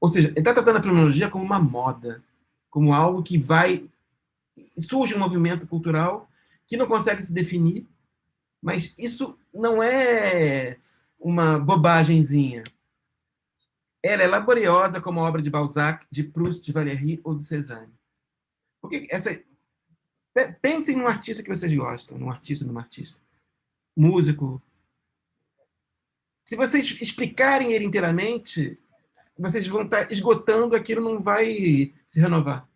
Ou seja, ele está tratando a fenomenologia como uma moda, como algo que surge um movimento cultural que não consegue se definir, mas isso não é uma bobagemzinha. Ela é laboriosa como a obra de Balzac, de Proust, de Valéry ou de Cézanne. Porque pensem num artista que vocês gostam, numa artista, músico. Se vocês explicarem ele inteiramente, vocês vão estar esgotando, aquilo não vai se renovar.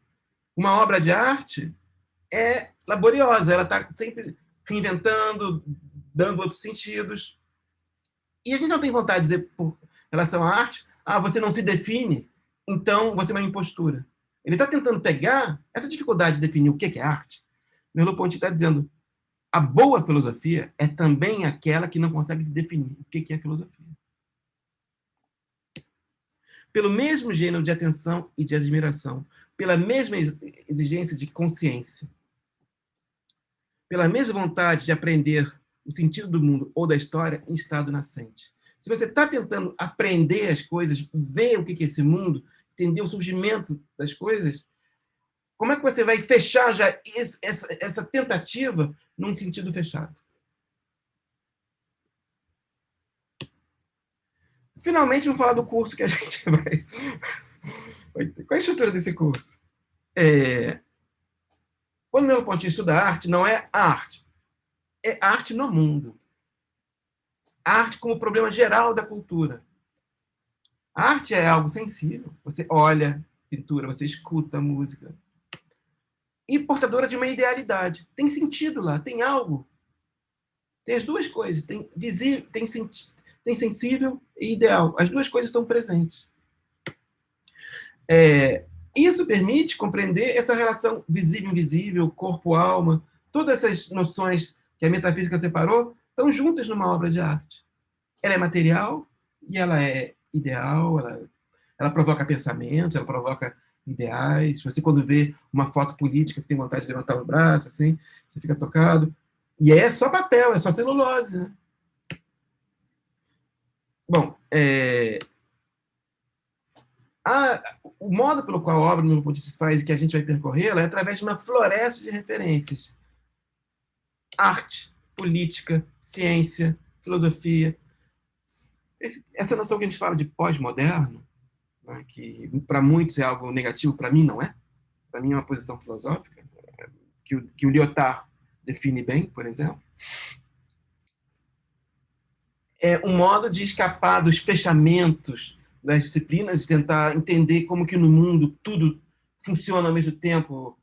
Uma obra de arte é laboriosa, ela está sempre reinventando, dando outros sentidos. E a gente não tem vontade de dizer, por relação à arte, você não se define, então você é uma impostura. Ele está tentando pegar essa dificuldade de definir o que é arte. Merleau-Ponty está dizendo, a boa filosofia é também aquela que não consegue se definir o que é filosofia. Pelo mesmo gênero de atenção e de admiração, pela mesma exigência de consciência, pela mesma vontade de aprender o sentido do mundo ou da história em estado nascente. Se você está tentando aprender as coisas, ver o que é esse mundo, entender o surgimento das coisas, como é que você vai fechar já essa tentativa num sentido fechado? Finalmente, vamos falar do curso que a gente vai... Qual é a estrutura desse curso? Quando o Merleau-Ponty estuda arte, não é a arte. É arte no mundo. A arte como problema geral da cultura. A arte é algo sensível. Você olha pintura, você escuta música. E portadora de uma idealidade. Tem sentido lá, tem algo. Tem as duas coisas. Tem visível, tem sensível e ideal. As duas coisas estão presentes. Isso permite compreender essa relação visível-invisível, corpo-alma. Todas essas noções que a metafísica separou estão juntas numa obra de arte. Ela é material e ela é ideal, ela provoca pensamentos, ela provoca ideais. Você, quando vê uma foto política, você tem vontade de levantar o braço, assim, você fica tocado. E é só papel, é só celulose, né? Bom, o modo pelo qual a obra no Merleau-Ponty se faz e que a gente vai percorrê-la é através de uma floresta de referências. Arte, política, ciência, filosofia. Essa noção que a gente fala de pós-moderno, né, que para muitos é algo negativo, para mim não é. Para mim é uma posição filosófica, que o Lyotard define bem, por exemplo. É um modo de escapar dos fechamentos das disciplinas, de tentar entender como que no mundo tudo funciona ao mesmo tempo,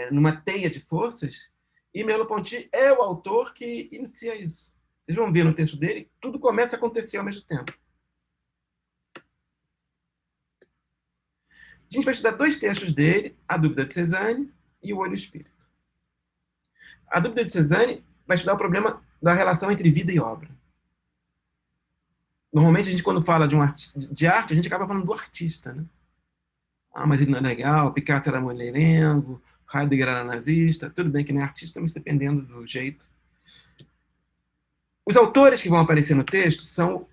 numa teia de forças. E Merleau-Ponty é o autor que inicia isso. Vocês vão ver no texto dele, tudo começa a acontecer ao mesmo tempo. A gente vai estudar 2 textos dele, A Dúvida de Cézanne e O Olho e o Espírito. A Dúvida de Cézanne vai estudar o problema da relação entre vida e obra. Normalmente, a gente, quando fala de arte, a gente acaba falando do artista, né? Mas ele não é legal, Picasso era mulherengo, Heidegger era nazista, tudo bem que não é artista, mas dependendo do jeito. Os autores que vão aparecer no texto são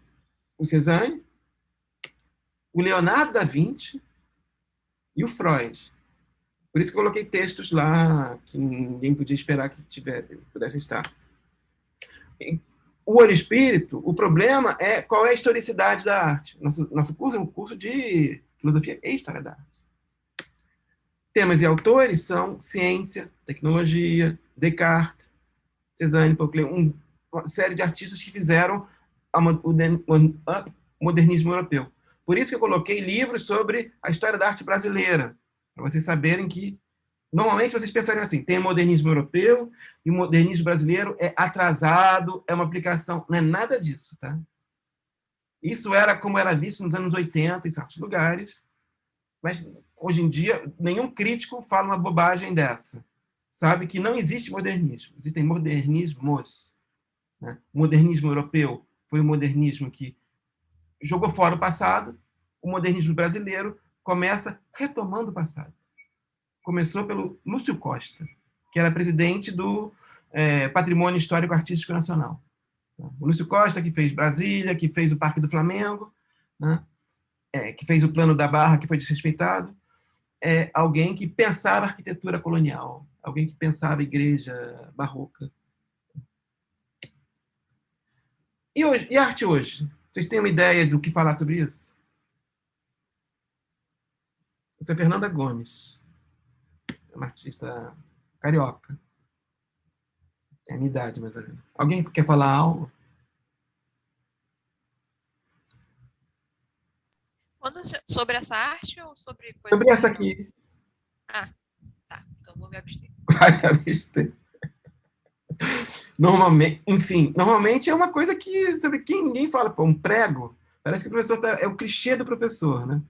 o Cézanne, o Leonardo da Vinci e o Freud. Por isso que eu coloquei textos lá que ninguém podia esperar que pudessem estar. O Olho e Espírito, o problema é qual é a historicidade da arte. Nosso curso é um curso de filosofia e história da arte. Temas e autores são ciência, tecnologia, Descartes, Cézanne, Pauquet, uma série de artistas que fizeram o modernismo europeu. Por isso que eu coloquei livros sobre a história da arte brasileira, para vocês saberem que, normalmente, vocês pensariam assim, tem o modernismo europeu e o modernismo brasileiro é atrasado, é uma aplicação. Não é nada disso, tá? Isso era como era visto nos anos 80, em certos lugares, mas, hoje em dia, nenhum crítico fala uma bobagem dessa. Sabe que não existe modernismo, existem modernismos. Né? O modernismo europeu foi o modernismo que jogou fora o passado, o modernismo brasileiro começa retomando o passado. Começou pelo Lúcio Costa, que era presidente do Patrimônio Histórico Artístico Nacional. O Lúcio Costa, que fez Brasília, que fez o Parque do Flamengo, né? Que fez o Plano da Barra, que foi desrespeitado, é alguém que pensava a arquitetura colonial, alguém que pensava a igreja barroca. E a arte hoje? Vocês têm uma ideia do que falar sobre isso? Essa é Fernanda Gomes, é uma artista carioca. É a minha idade, mais ou menos. Alguém quer falar algo? Sobre essa arte ou sobre coisa? Sobre essa aqui. Ah, tá. Então vou me abster. Vai abster. Normalmente é uma coisa sobre quem ninguém fala. Pô, um prego. Parece que o professor é o clichê do professor, né?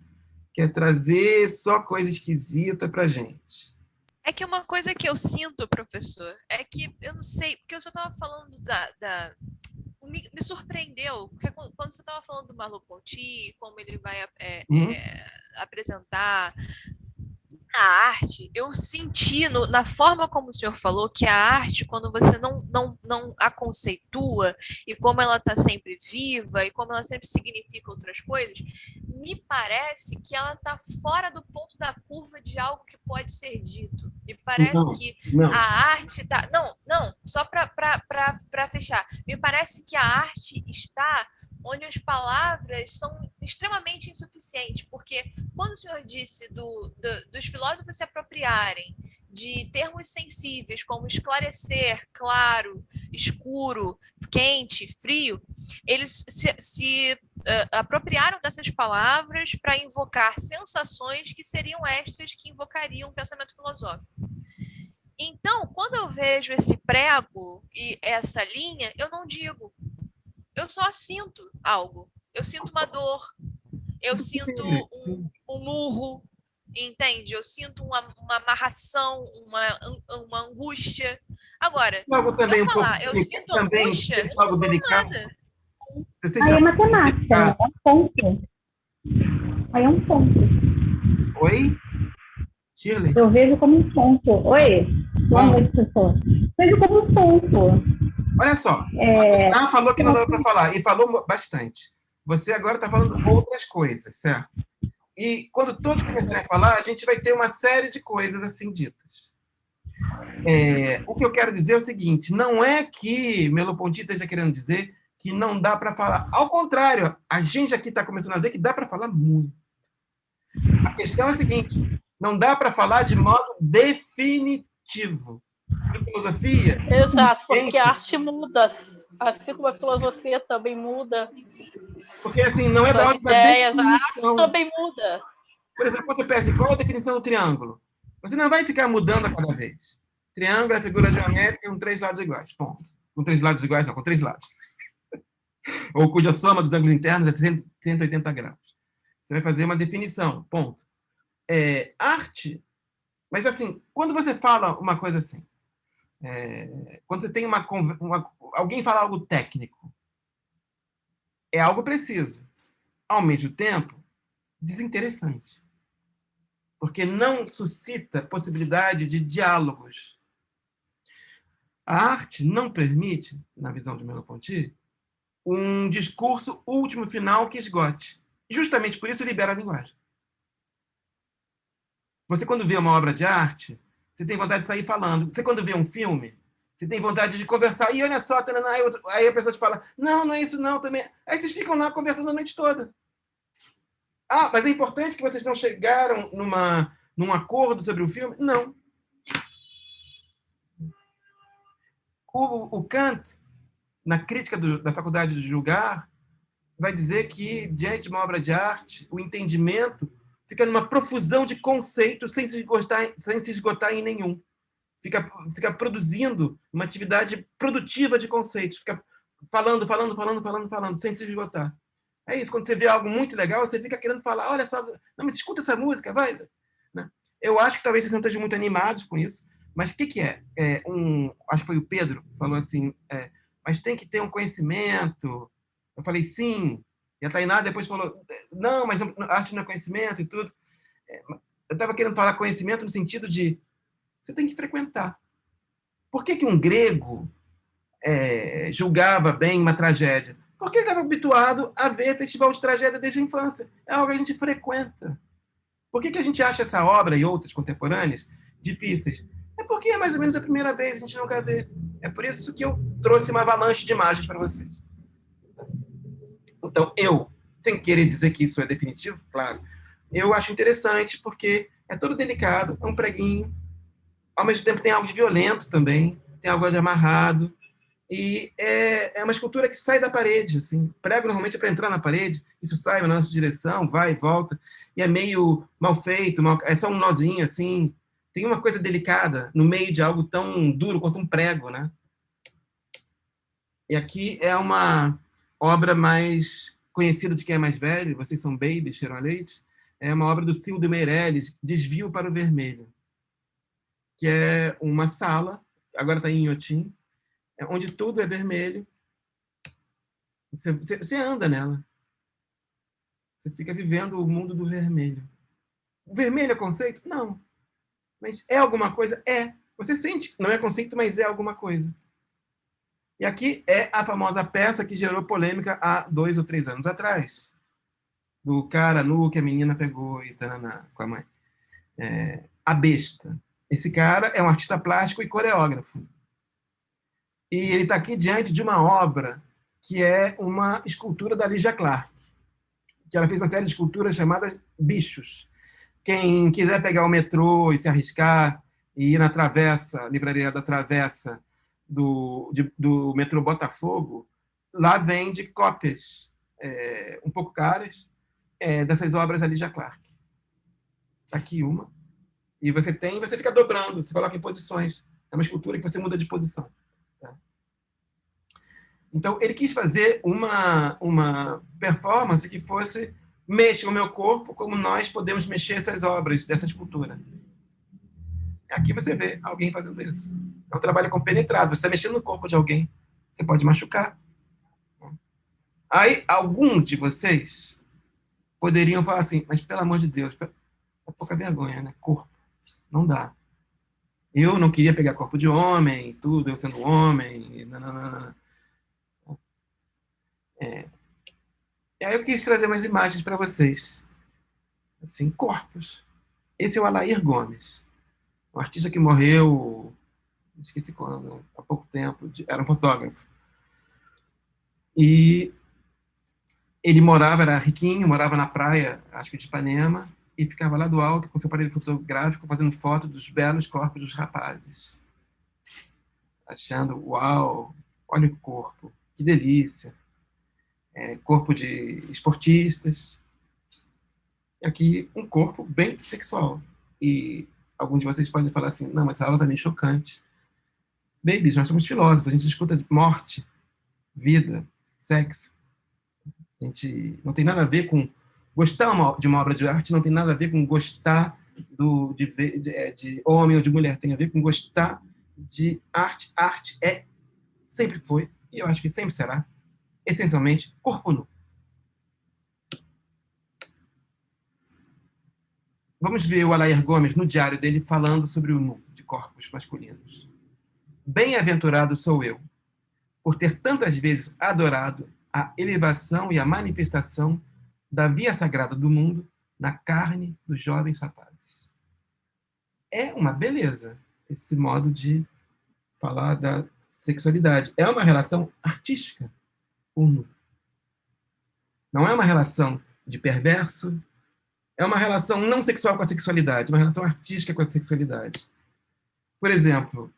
Que é trazer só coisa esquisita pra gente. É que uma coisa que eu sinto, professor, é que eu não sei, porque eu só estava falando me surpreendeu, porque quando você estava falando do Merleau-Ponty, como ele vai apresentar a arte, eu senti na forma como o senhor falou que a arte, quando você não a conceitua e como ela está sempre viva e como ela sempre significa outras coisas, me parece que ela está fora do ponto da curva de algo que pode ser dito. Me parece que a arte está... Não, só para fechar. Me parece que a arte está onde as palavras são extremamente insuficientes, porque quando o senhor disse dos filósofos se apropriarem de termos sensíveis como esclarecer, claro, escuro, quente, frio, eles se apropriaram dessas palavras para invocar sensações que seriam estas que invocariam o pensamento filosófico. Então, quando eu vejo esse prego e essa linha, eu não digo. Eu só sinto algo. Eu sinto uma dor. Eu sinto um murro, entende? Eu sinto uma amarração, uma angústia. Agora, eu sinto angústia, eu não falo nada. Aí é matemática, é um ponto. Aí é um ponto. Oi? Shirley? Eu vejo como um ponto. Oi? Boa noite, professor. Vejo como um ponto. Olha só, ela falou que não dava para falar, e falou bastante. você agora está falando outras coisas, certo? E quando todos começarem a falar, a gente vai ter uma série de coisas assim ditas. O que eu quero dizer é o seguinte, não é que Merleau-Ponty esteja querendo dizer que não dá para falar. Ao contrário, a gente aqui está começando a ver que dá para falar muito. A questão é a seguinte, não dá para falar de modo definitivo. Em filosofia... Exato, porque a arte muda, assim como a filosofia também muda. Porque, assim, não é da As ideias, a arte também muda. Por exemplo, quando você pensa, qual é a definição do triângulo? Você não vai ficar mudando a cada vez. Triângulo é figura geométrica com 3 lados iguais, ponto. Com 3 lados iguais, não, com 3 lados. Ou cuja soma dos ângulos internos é 180 graus. Você vai fazer uma definição, ponto. Arte, mas assim, quando você fala uma coisa assim, quando você tem alguém fala algo técnico, é algo preciso, ao mesmo tempo, desinteressante. Porque não suscita possibilidade de diálogos. A arte não permite, na visão de Merleau-Ponty, um discurso último final que esgote. Justamente por isso libera a linguagem. Você, quando vê uma obra de arte, você tem vontade de sair falando. Você, quando vê um filme, você tem vontade de conversar. E olha só, aí a pessoa te fala, não é isso não também. Aí vocês ficam lá conversando a noite toda. Mas é importante que vocês não chegaram num acordo sobre o filme? Não. O Kant, na crítica da faculdade de julgar, vai dizer que, diante de uma obra de arte, o entendimento fica numa profusão de conceitos sem se esgotar em nenhum. Fica produzindo uma atividade produtiva de conceitos. Fica falando, sem se esgotar. É isso, quando você vê algo muito legal, você fica querendo falar, olha só, não, mas escuta essa música, vai. Eu acho que talvez vocês não estejam muito animados com isso, mas o que é? Acho que foi o Pedro que falou assim, mas tem que ter um conhecimento. Eu falei, sim. E a Tainá depois falou, não, mas arte não é conhecimento e tudo. Eu estava querendo falar conhecimento no sentido de você tem que frequentar. Por que um grego julgava bem uma tragédia? Porque ele estava habituado a ver festival de tragédia desde a infância. É algo que a gente frequenta. Por que a gente acha essa obra e outras contemporâneas difíceis? É porque é mais ou menos a primeira vez, a gente nunca vê. É por isso que eu trouxe uma avalanche de imagens para vocês. Então, sem querer dizer que isso é definitivo, claro, eu acho interessante porque é todo delicado, é um preguinho, ao mesmo tempo tem algo de violento também, tem algo de amarrado, e é uma escultura que sai da parede, assim. Prego normalmente é para entrar na parede, isso sai na nossa direção, vai e volta, e é meio mal feito, é só um nozinho, assim. Tem uma coisa delicada no meio de algo tão duro quanto um prego, né? E aqui é uma obra mais conhecida de quem é mais velho, vocês são baby, cheiram a leite, é uma obra do Cildo Meirelles, Desvio para o Vermelho, que é uma sala, agora está em Inhotim, onde tudo é vermelho. Você anda nela. Você fica vivendo o mundo do vermelho. O vermelho é conceito? Não. Mas é alguma coisa? É. Você sente que não é conceito, mas é alguma coisa. E aqui é a famosa peça que gerou polêmica há 2 ou 3 anos atrás. Do cara nu que a menina pegou e tananá, com a mãe. A Besta. Esse cara é um artista plástico e coreógrafo. E ele está aqui diante de uma obra que é uma escultura da Lygia Clark, que ela fez uma série de esculturas chamadas Bichos. Quem quiser pegar o metrô e se arriscar e ir na travessa, livraria da Travessa do metrô Botafogo, lá vende cópias um pouco caras dessas obras da Lygia Clark. Está aqui uma. E você fica dobrando, você coloca em posições. É uma escultura que você muda de posição. Então, ele quis fazer uma performance que fosse mexa o meu corpo como nós podemos mexer essas obras dessa escultura. Aqui você vê alguém fazendo isso. É um trabalho compenetrado. Você está mexendo no corpo de alguém. Você pode machucar. Aí, algum de vocês poderiam falar assim, mas pelo amor de Deus, é pouca vergonha, né? Corpo. Não dá. Eu não queria pegar corpo de homem, tudo, eu sendo homem, não. E aí eu quis trazer umas imagens para vocês. Assim, corpos. Esse é o Alair Gomes, um artista que morreu, esqueci quando, há pouco tempo, era um fotógrafo. E ele morava, era riquinho, morava na praia, acho que de Ipanema, e ficava lá do alto com seu aparelho fotográfico fazendo foto dos belos corpos dos rapazes. Achando, uau, olha o corpo, que delícia. Corpo de esportistas. Aqui, um corpo bem sexual. E alguns de vocês podem falar assim, não, mas essa aula está meio chocante. Babies, nós somos filósofos, a gente discuta morte, vida, sexo. A gente não tem nada a ver com gostar de uma obra de arte, não tem nada a ver com gostar de homem ou de mulher, tem a ver com gostar de arte. Arte sempre foi, e eu acho que sempre será, essencialmente, corpo nu. Vamos ver o Alair Gomes no diário dele falando sobre o nu de corpos masculinos. Bem-aventurado sou eu, por ter tantas vezes adorado a elevação e a manifestação da via sagrada do mundo na carne dos jovens rapazes. É uma beleza esse modo de falar da sexualidade. É uma relação artística, o nu. Não é uma relação de perverso, é uma relação não sexual com a sexualidade, uma relação artística com a sexualidade. Por exemplo,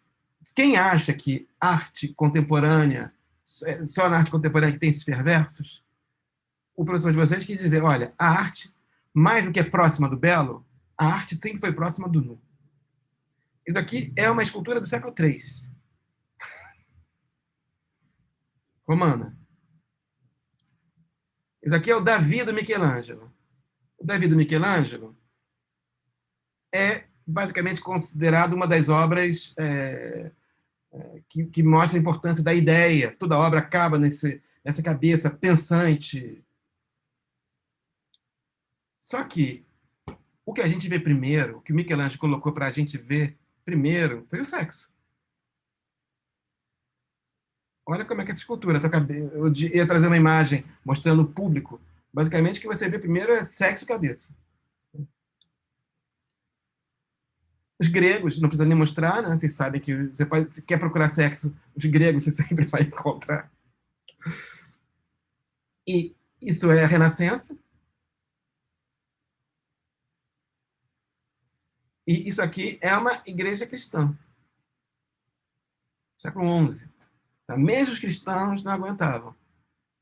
quem acha que arte contemporânea, só na arte contemporânea que tem esses perversos, o professor de vocês quis dizer, olha, a arte, mais do que é próxima do belo, a arte sempre foi próxima do nu. Isso aqui é uma escultura do século III. Romana. Isso aqui é o Davi do Michelangelo. O Davi do Michelangelo é basicamente considerado uma das obras que mostra a importância da ideia. Toda obra acaba nessa cabeça pensante. Só que o que a gente vê primeiro, o que o Michelangelo colocou para a gente ver primeiro, foi o sexo. Olha como é que essa escultura. Eu ia trazer uma imagem mostrando o público. Basicamente, o que você vê primeiro é sexo e cabeça. Os gregos, não precisa nem mostrar, né? Vocês sabem que se quer procurar sexo, os gregos você sempre vai encontrar. E isso é a Renascença. E isso aqui é uma igreja cristã. Século XI. Mesmo os cristãos não aguentavam.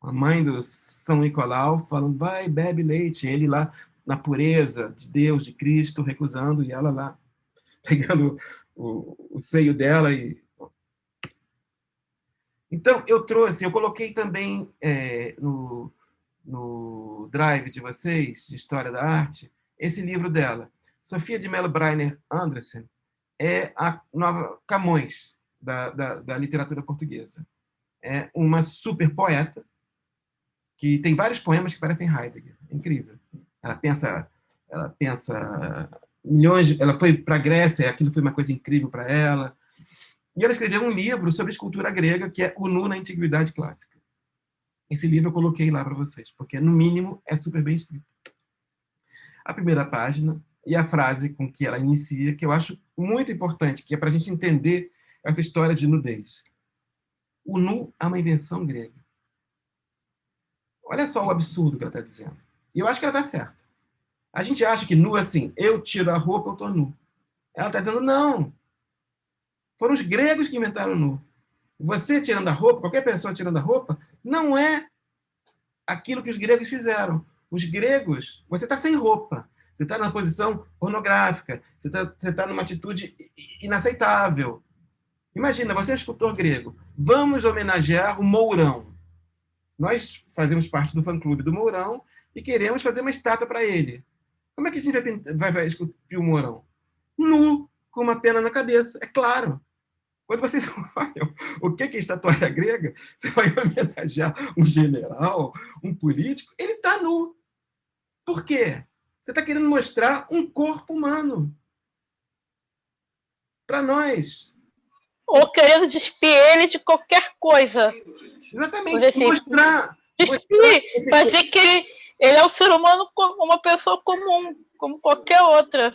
A mãe do São Nicolau falando, vai, bebe leite. Ele lá, na pureza de Deus, de Cristo, recusando, e ela lá, pegando o seio dela. Então, eu coloquei também no drive de vocês, de História da Arte, esse livro dela. Sofia de Mello Breiner Andressen é a nova Camões da literatura portuguesa. É uma super poeta que tem vários poemas que parecem Heidegger. É incrível. Ela pensa milhões. Ela foi para a Grécia, aquilo foi uma coisa incrível para ela. E ela escreveu um livro sobre escultura grega, que é O Nu na Antiguidade Clássica. Esse livro eu coloquei lá para vocês, porque, no mínimo, é super bem escrito. A primeira página e a frase com que ela inicia, que eu acho muito importante, que é para a gente entender essa história de nudez. O nu é uma invenção grega. Olha só o absurdo que ela está dizendo. E eu acho que ela está certa. A gente acha que nu é assim, eu tiro a roupa, eu estou nu. Ela está dizendo, não. Foram os gregos que inventaram o nu. Você tirando a roupa, qualquer pessoa tirando a roupa, não é aquilo que os gregos fizeram. Os gregos, você está sem roupa. Você está numa posição pornográfica. Você está numa atitude inaceitável. Imagina, você é um escultor grego. Vamos homenagear o Mourão. Nós fazemos parte do fã-clube do Mourão e queremos fazer uma estátua para ele. Como é que a gente vai esculpir o Mourão? Nu, com uma pena na cabeça, é claro. Quando vocês olham o que é estatuária grega, você vai homenagear um general, um político, ele está nu. Por quê? Você está querendo mostrar um corpo humano. Para nós. Ou querendo despir ele de qualquer coisa. Exatamente. Assim, Mostrar Vai dizer que ele é um ser humano como uma pessoa comum, como qualquer outra.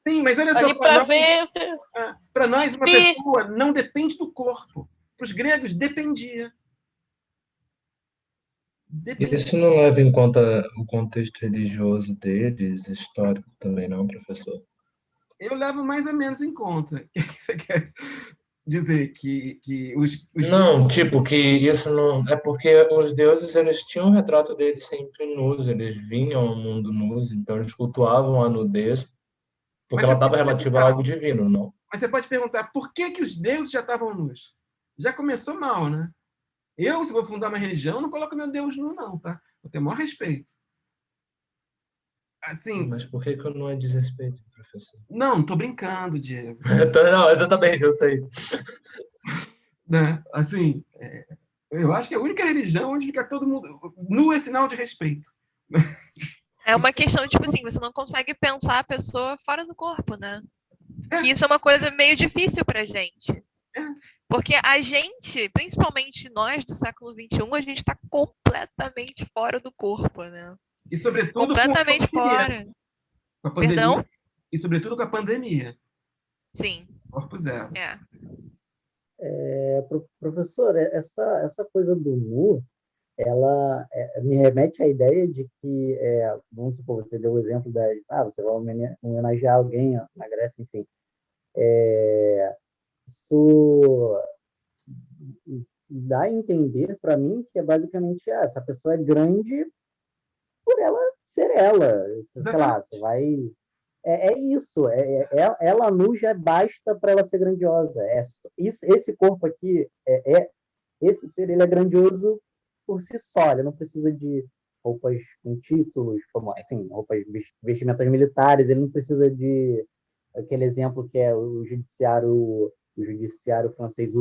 Sim, mas olha só, Ali para ver. para nós, uma pessoa não depende do corpo. Para os gregos, dependia. Isso não leva em conta o contexto religioso deles, histórico também, não, professor? Eu levo mais ou menos em conta. O que você quer dizer? Que os... Não, tipo, que isso não... É porque os deuses, eles tinham um retrato deles sempre nus, eles vinham ao mundo nus, então eles cultuavam a nudez, porque ela estava relativa a algo divino, não? Mas você pode perguntar, por que os deuses já estavam nus? Já começou mal, né? Eu, se vou fundar uma religião, não coloco meu Deus nu, não, tá? Eu tenho o maior respeito. Assim... Mas por que não é desrespeito, professor? Não tô brincando, Diego. Não, exatamente, eu sei. Né? Assim, eu acho que é a única religião onde fica todo mundo... Nu é sinal de respeito. É uma questão, tipo assim, você não consegue pensar a pessoa fora do corpo, né? Que isso é uma coisa meio difícil pra gente. Porque a gente, principalmente nós do século XXI, a gente tá completamente fora do corpo, né? E sobretudo completamente fora. Com a pandemia. Perdão? E sobretudo com a pandemia. Sim. Corpo zero. Professor, essa coisa do nu, ela me remete à ideia de que, vamos supor, você deu o exemplo você vai homenagear alguém na Grécia, enfim. Isso dá a entender para mim que é basicamente essa pessoa é grande por ela ser ela. Sei lá, você vai... isso. Ela nu já basta para ela ser grandiosa. Esse corpo aqui, esse ser, ele é grandioso por si só. Ele não precisa de roupas com títulos, como assim, roupas, vestimentas militares. Ele não precisa de aquele exemplo que é o judiciário francês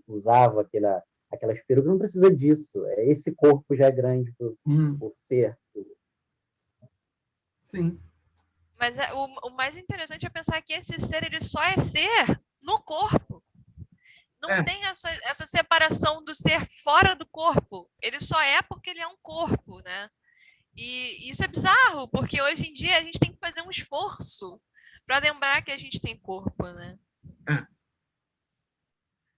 usava aquelas perucas. Não precisa disso. Esse corpo já é grande por ser. Sim. Mas o mais interessante é pensar que esse ser, ele só é ser no corpo. Não tem essa separação do ser fora do corpo. Ele só é porque ele é um corpo, né? E isso é bizarro, porque hoje em dia a gente tem que fazer um esforço para lembrar que a gente tem corpo, né?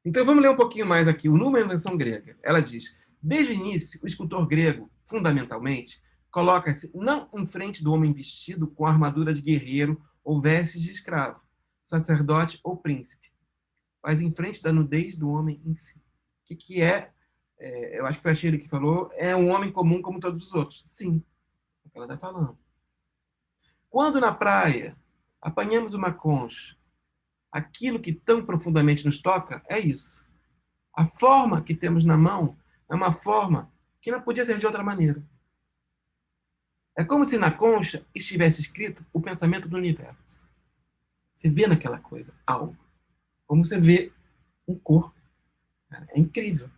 Então vamos ler um pouquinho mais aqui. O Nu é uma invenção grega. Ela diz: desde o início, o escultor grego, fundamentalmente, coloca-se não em frente do homem vestido com armadura de guerreiro ou vestes de escravo, sacerdote ou príncipe, mas em frente da nudez do homem em si. O que é, eu acho que foi a Sheila que falou, é um homem comum como todos os outros. Sim, é o que ela está falando. Quando na praia apanhamos uma concha, aquilo que tão profundamente nos toca é isso. A forma que temos na mão é uma forma que não podia ser de outra maneira. É como se na concha estivesse escrito o pensamento do universo. Você vê naquela coisa algo. Como você vê um corpo. É incrível.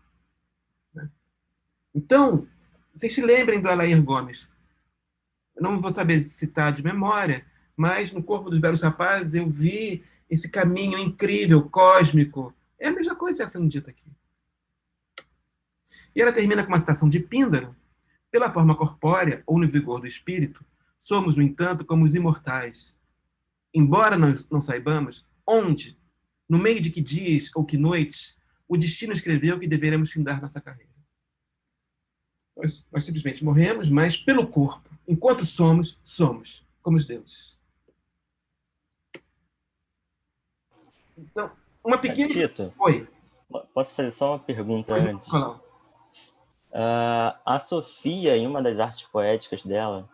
Então, vocês se lembrem do Alair Gomes. Eu não vou saber citar de memória, mas no Corpo dos Belos Rapazes eu vi esse caminho incrível, cósmico. É a mesma coisa sendo dita aqui. E ela termina com uma citação de Píndaro. Pela forma corpórea ou no vigor do espírito, somos, no entanto, como os imortais. Embora nós não saibamos onde, no meio de que dias ou que noites, o destino escreveu que deveremos findar nossa carreira. Nós simplesmente morremos, mas pelo corpo. Enquanto somos, como os deuses. Então, uma pequena... Tito, Oi. posso fazer só uma pergunta antes? Falar. A Sofia, em uma das artes poéticas dela,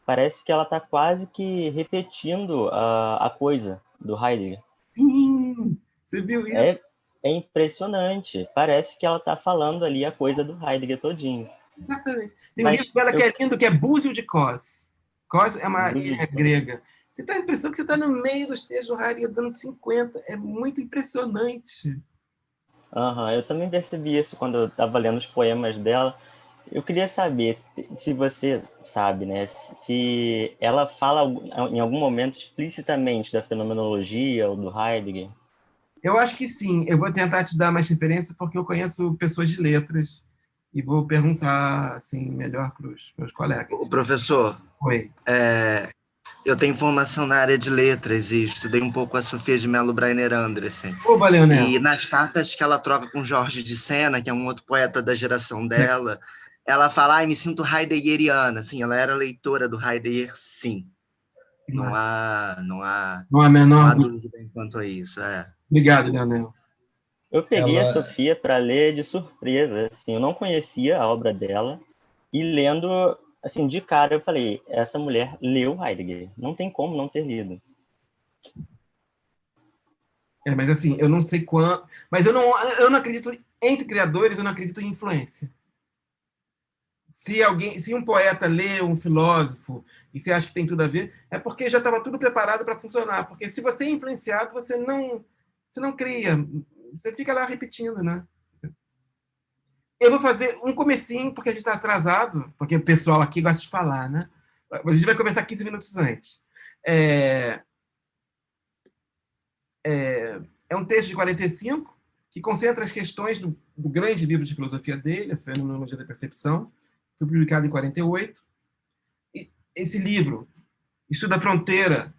parece que ela está quase que repetindo a coisa do Heidegger. Sim! Você viu isso? É impressionante. Parece que ela está falando ali a coisa do Heidegger todinho. Exatamente. Tem um livro dela que é lindo, que é Búzio de Cos. Cos é uma ilha grega. Você tem a impressão que você está no meio dos textos do Heidegger dos anos 50. É muito impressionante. Eu também percebi isso quando eu estava lendo os poemas dela. Eu queria saber se você sabe, né? Se ela fala em algum momento explicitamente da fenomenologia ou do Heidegger. Eu acho que sim. Eu vou tentar te dar mais referência porque eu conheço pessoas de letras e vou perguntar assim melhor para os meus colegas. O professor, Oi. Eu tenho formação na área de letras e estudei um pouco a Sofia de Mello Breiner Anderson. Oba, Leonel. E nas cartas que ela troca com Jorge de Sena, que é um outro poeta da geração dela, ela fala, me sinto heideggeriana. Assim, ela era leitora do Heidegger, sim. Não há a menor dúvida quanto a isso. Obrigado, Leonel. Eu peguei a Sofia para ler de surpresa, assim, eu não conhecia a obra dela, e lendo, assim, de cara eu falei, essa mulher leu Heidegger, não tem como não ter lido. Mas assim, eu não sei quanto... Mas eu não acredito, entre criadores, eu não acredito em influência. Se um poeta lê um filósofo e você acha que tem tudo a ver, é porque já estava tudo preparado para funcionar. Porque se você é influenciado, você não cria. Você fica lá repetindo, né? Eu vou fazer um comecinho, porque a gente está atrasado, porque o pessoal aqui gosta de falar, né? A gente vai começar 15 minutos antes. É um texto de 45, que concentra as questões do grande livro de filosofia dele, a Fenomenologia da Percepção, foi publicado em 48. E esse livro estuda a fronteira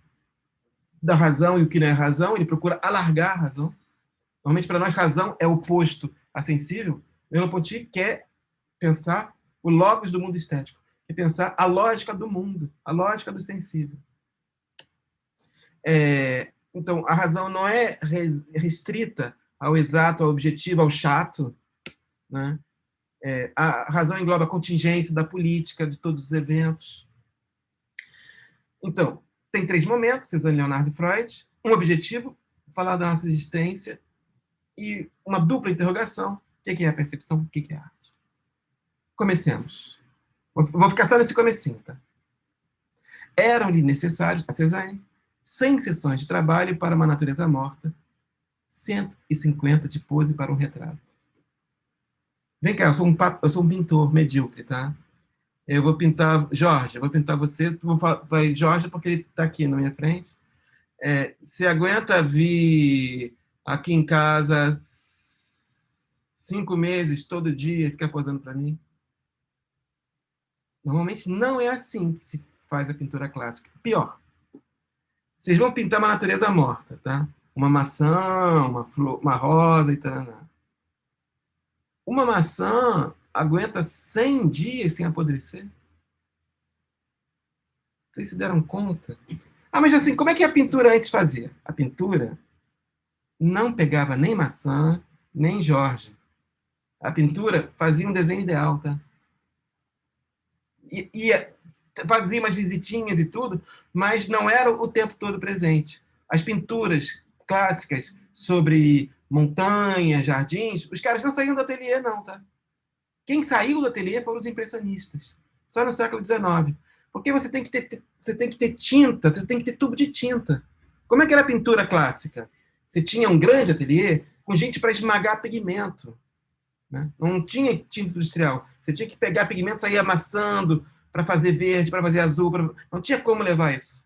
da razão e o que não é razão, ele procura alargar a razão. Normalmente, para nós, razão é oposto a sensível. Merleau-Ponty quer pensar o logos do mundo estético, quer pensar a lógica do mundo, a lógica do sensível. Então, a razão não é restrita ao exato, ao objetivo, ao chato, né? A razão engloba a contingência da política, de todos os eventos. Então, tem 3 momentos, Cezanne, Leonardo e Freud, um objetivo, falar da nossa existência, e uma dupla interrogação, o que é a percepção, o que é a arte. Comecemos. Vou ficar só nesse comecinho, tá? Eram-lhe necessários, a Cezanne, 100 sessões de trabalho para uma natureza morta, 150 de pose para um retrato. Vem cá, eu sou um pintor medíocre, tá? Eu vou pintar Jorge, eu vou pintar você, vai Jorge porque ele está aqui na minha frente. Você aguenta vir aqui em casa 5 meses, todo dia, e ficar posando para mim? Normalmente não é assim que se faz a pintura clássica. Pior. Vocês vão pintar uma natureza morta, tá? Uma maçã, uma flor, uma rosa e tal. Uma maçã aguenta 100 dias sem apodrecer? Vocês se deram conta? Mas assim, como é que a pintura antes fazia? A pintura não pegava nem maçã, nem Jorge. A pintura fazia um desenho ideal, tá? Fazia umas visitinhas e tudo, mas não era o tempo todo presente. As pinturas clássicas sobre montanhas, jardins, os caras não saíam do ateliê, não, tá? Quem saiu do ateliê foram os impressionistas, só no século XIX. Porque você tem que ter tinta, você tem que ter tubo de tinta. Como é que era a pintura clássica? Você tinha um grande ateliê com gente para esmagar pigmento, né? Não tinha tinta industrial. Você tinha que pegar pigmento e sair amassando para fazer verde, para fazer azul. Não tinha como levar isso.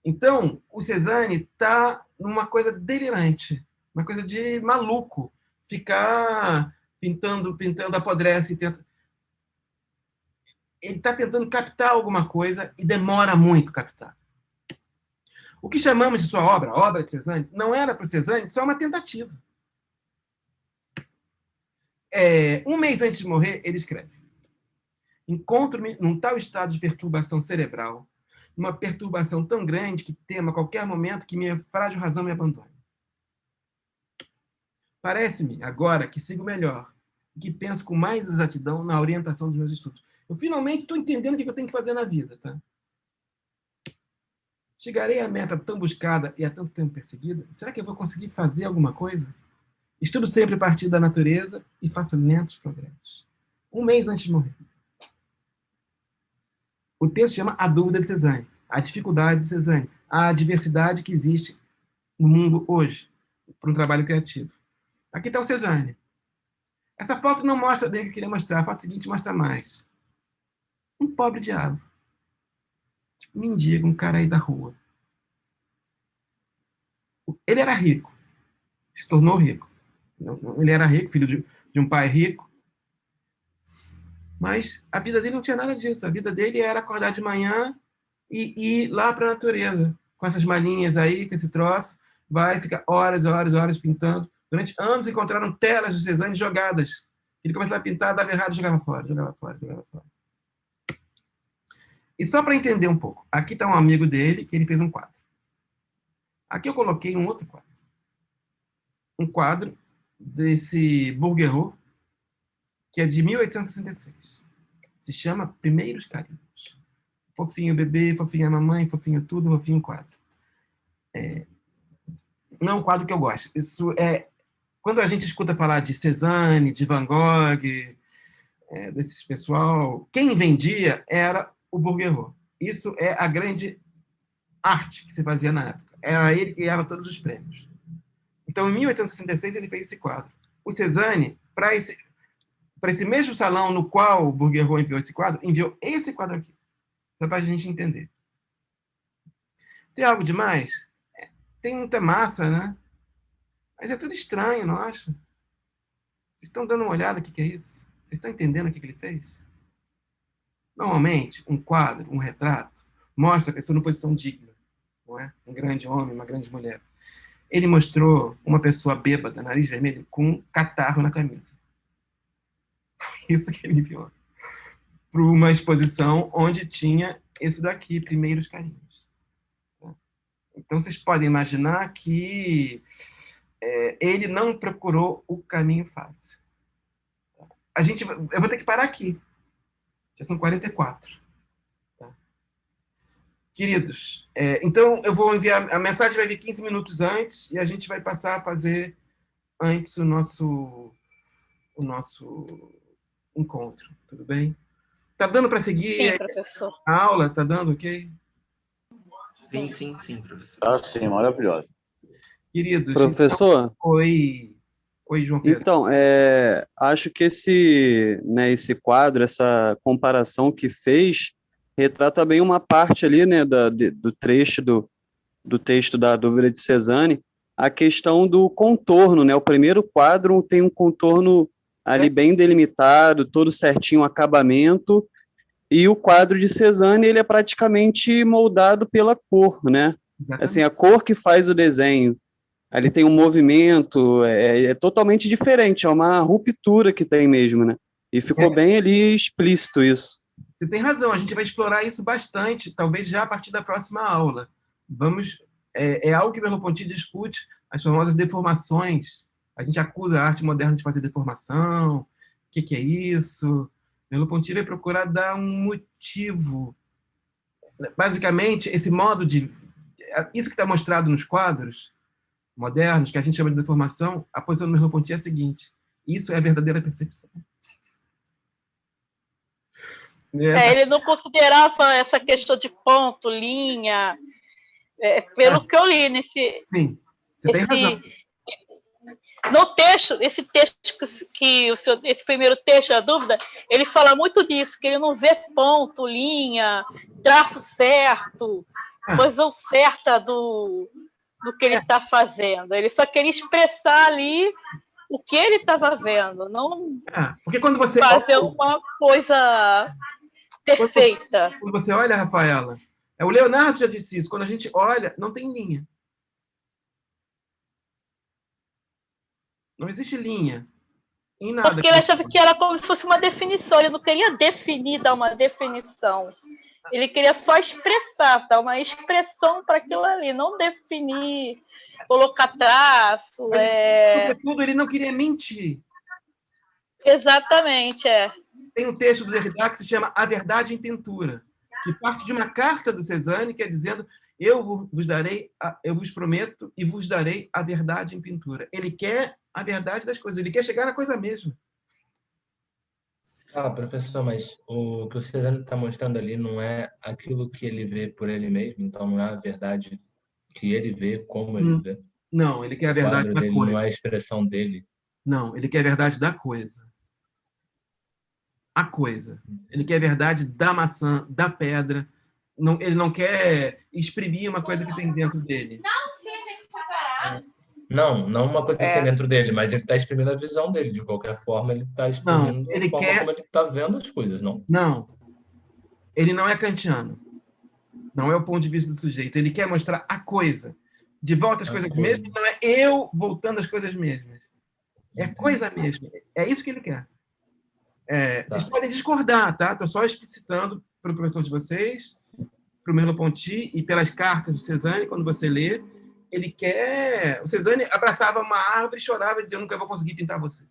Então, o Cezanne está numa coisa delirante, uma coisa de maluco. Ficar pintando, apodrece. Ele está tentando captar alguma coisa e demora muito captar. O que chamamos de sua obra, a obra de Cezanne, não era para o Cezanne só uma tentativa. 1 mês antes de morrer, ele escreve: encontro-me num tal estado de perturbação cerebral, uma perturbação tão grande que temo a qualquer momento que minha frágil razão me abandone. Parece-me, agora, que sigo melhor e que penso com mais exatidão na orientação dos meus estudos. Eu finalmente estou entendendo o que eu tenho que fazer na vida, tá? Chegarei à meta tão buscada e há tanto tempo perseguida? Será que eu vou conseguir fazer alguma coisa? Estudo sempre a partir da natureza e faço lentos progressos. 1 mês antes de morrer. O texto chama A Dúvida de Cezanne, a dificuldade de Cezanne, a diversidade que existe no mundo hoje para um trabalho criativo. Aqui está o Cezanne. Essa foto não mostra bem o que eu queria mostrar. A foto seguinte mostra mais. Um pobre diabo. Tipo, mendigo, um cara aí da rua. Ele era rico. Se tornou rico. Ele era rico, filho de um pai rico. Mas a vida dele não tinha nada disso. A vida dele era acordar de manhã e ir lá para a natureza, com essas malinhas aí, com esse troço, vai ficar horas, horas, horas pintando. Durante anos encontraram telas de Cézanne jogadas. Ele começava a pintar, dava errado, jogava fora, jogava fora, jogava fora. E só para entender um pouco, aqui está um amigo dele que ele fez um quadro. Aqui eu coloquei um outro quadro. Um quadro desse Bouguereau, que é de 1866. Se chama Primeiros Carinhos. Fofinho bebê, fofinha mamãe, fofinho tudo, fofinho quadro. Não é um quadro que eu gosto. Isso é... Quando a gente escuta falar de Cézanne, de Van Gogh, desses pessoal, quem vendia era o Bouguereau. Isso é a grande arte que se fazia na época. Era ele que ganhava todos os prêmios. Então, em 1866, ele fez esse quadro. O Cézanne, para esse mesmo salão no qual o Bouguereau enviou esse quadro aqui. Só para a gente entender. Tem algo demais? Tem muita massa, né? Mas é tudo estranho, não acha? Vocês estão dando uma olhada no que é isso? Vocês estão entendendo o que ele fez? Normalmente, um quadro, um retrato, mostra a pessoa numa posição digna. Não é? Um grande homem, uma grande mulher. Ele mostrou uma pessoa bêbada, nariz vermelho, com um catarro na camisa. Foi isso que ele enviou para uma exposição onde tinha esse daqui, Primeiros Carinhos. Então, vocês podem imaginar que ele não procurou o caminho fácil. Eu vou ter que parar aqui. Já são 44. Tá? Queridos, então eu vou enviar... A mensagem vai vir 15 minutos antes e a gente vai passar a fazer antes o nosso encontro. Tudo bem? Tá dando para seguir? Sim, professor. A aula? Tá dando, ok? Sim, professor. Ah, sim, maravilhoso. Queridos... Professor? Então, oi, João Pedro. Então, acho que esse quadro, essa comparação que fez, retrata bem uma parte ali, né, do trecho do texto da Dúvida de Cézanne, a questão do contorno, né? O primeiro quadro tem um contorno ali bem delimitado, todo certinho, um acabamento, e o quadro de Cézanne, ele é praticamente moldado pela cor, né? Exatamente. Assim, a cor que faz o desenho. Ali tem um movimento, é totalmente diferente, é uma ruptura que tem mesmo, né? E ficou bem ali explícito isso. Você tem razão, a gente vai explorar isso bastante, talvez já a partir da próxima aula. É algo que Merleau-Ponty discute, as famosas deformações. A gente acusa a arte moderna de fazer deformação. O que é isso? Merleau-Ponty vai procurar dar um motivo. Basicamente, esse modo de... Isso que está mostrado nos quadros modernos, que a gente chama de deformação, a posição do Merleau-Ponty é a seguinte: isso é a verdadeira percepção. Ele não considerava essa questão de ponto, linha, pelo que eu li nesse... Sim, você tem razão. No texto, esse primeiro texto, a dúvida, ele fala muito disso, que ele não vê ponto, linha, traço certo, posição certa do que ele está fazendo. Ele só queria expressar ali o que ele estava vendo, não porque quando você fazer uma coisa perfeita. Quando você olha, Rafaela, o Leonardo já disse isso, quando a gente olha, não tem linha. Não existe linha em nada. Porque ele achava que era como se fosse uma definição, ele não queria definir, dar uma definição. Ele queria só expressar, dar uma expressão para aquilo ali, não definir, colocar traço. Sobretudo, ele não queria mentir. Exatamente, Tem um texto do Derrida que se chama A Verdade em Pintura, que parte de uma carta do Cézanne, que é dizendo: eu vos prometo e vos darei a verdade em pintura. Ele quer a verdade das coisas, ele quer chegar na coisa mesma. Professor, mas o que o Cézanne está mostrando ali não é aquilo que ele vê por ele mesmo, então não é a verdade que ele vê como ele vê. Não, ele quer a verdade da coisa. Não é a expressão dele. Não, ele quer a verdade da coisa. A coisa. Ele quer a verdade da maçã, da pedra. Não, ele não quer exprimir uma coisa que tem dentro dele. Não sei onde é que está parado. Não uma coisa que tem É. dentro dele, mas ele está exprimindo a visão dele. De qualquer forma, ele está exprimindo ele a forma quer- como ele está vendo as coisas, não? Não, ele não é kantiano. Não é o ponto de vista do sujeito. Ele quer mostrar a coisa. De volta às A coisas coisa. mesmas, não é eu voltando às coisas mesmas. É coisa mesma. É isso que ele quer. Vocês podem discordar, tá? Estou só explicitando para o professor de vocês, para o Merleau-Ponty e pelas cartas do Cézanne, quando você lê, ele quer... O Cézanne abraçava uma árvore e chorava e dizia, eu nunca vou conseguir pintar você.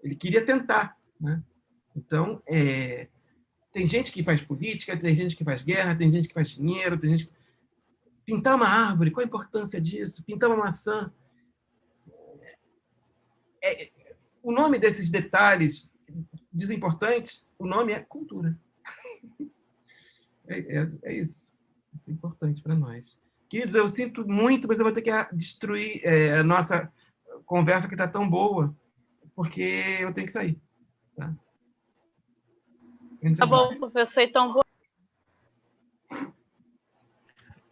Ele queria tentar, né? Então, tem gente que faz política, tem gente que faz guerra, tem gente que faz dinheiro, tem gente... Pintar uma árvore, qual a importância disso? Pintar uma maçã. O nome desses detalhes desimportantes, o nome é cultura. É isso. Isso é importante para nós. Queridos, eu sinto muito, mas eu vou ter que destruir a nossa conversa que está tão boa, porque eu tenho que sair. Tá, Tá bom, professor, então boa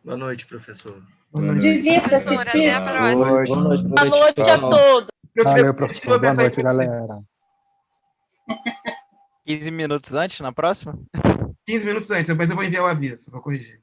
Boa noite, professor. Boa noite. Divirta-se, Professora, até a Tito. próxima. Boa noite, noite a todos. Se eu tiver Valeu, perdido, eu professor. vou Boa pensar em noite, você. galera. 15 minutos antes, na próxima? 15 minutos antes, mas eu vou enviar o aviso, vou corrigir.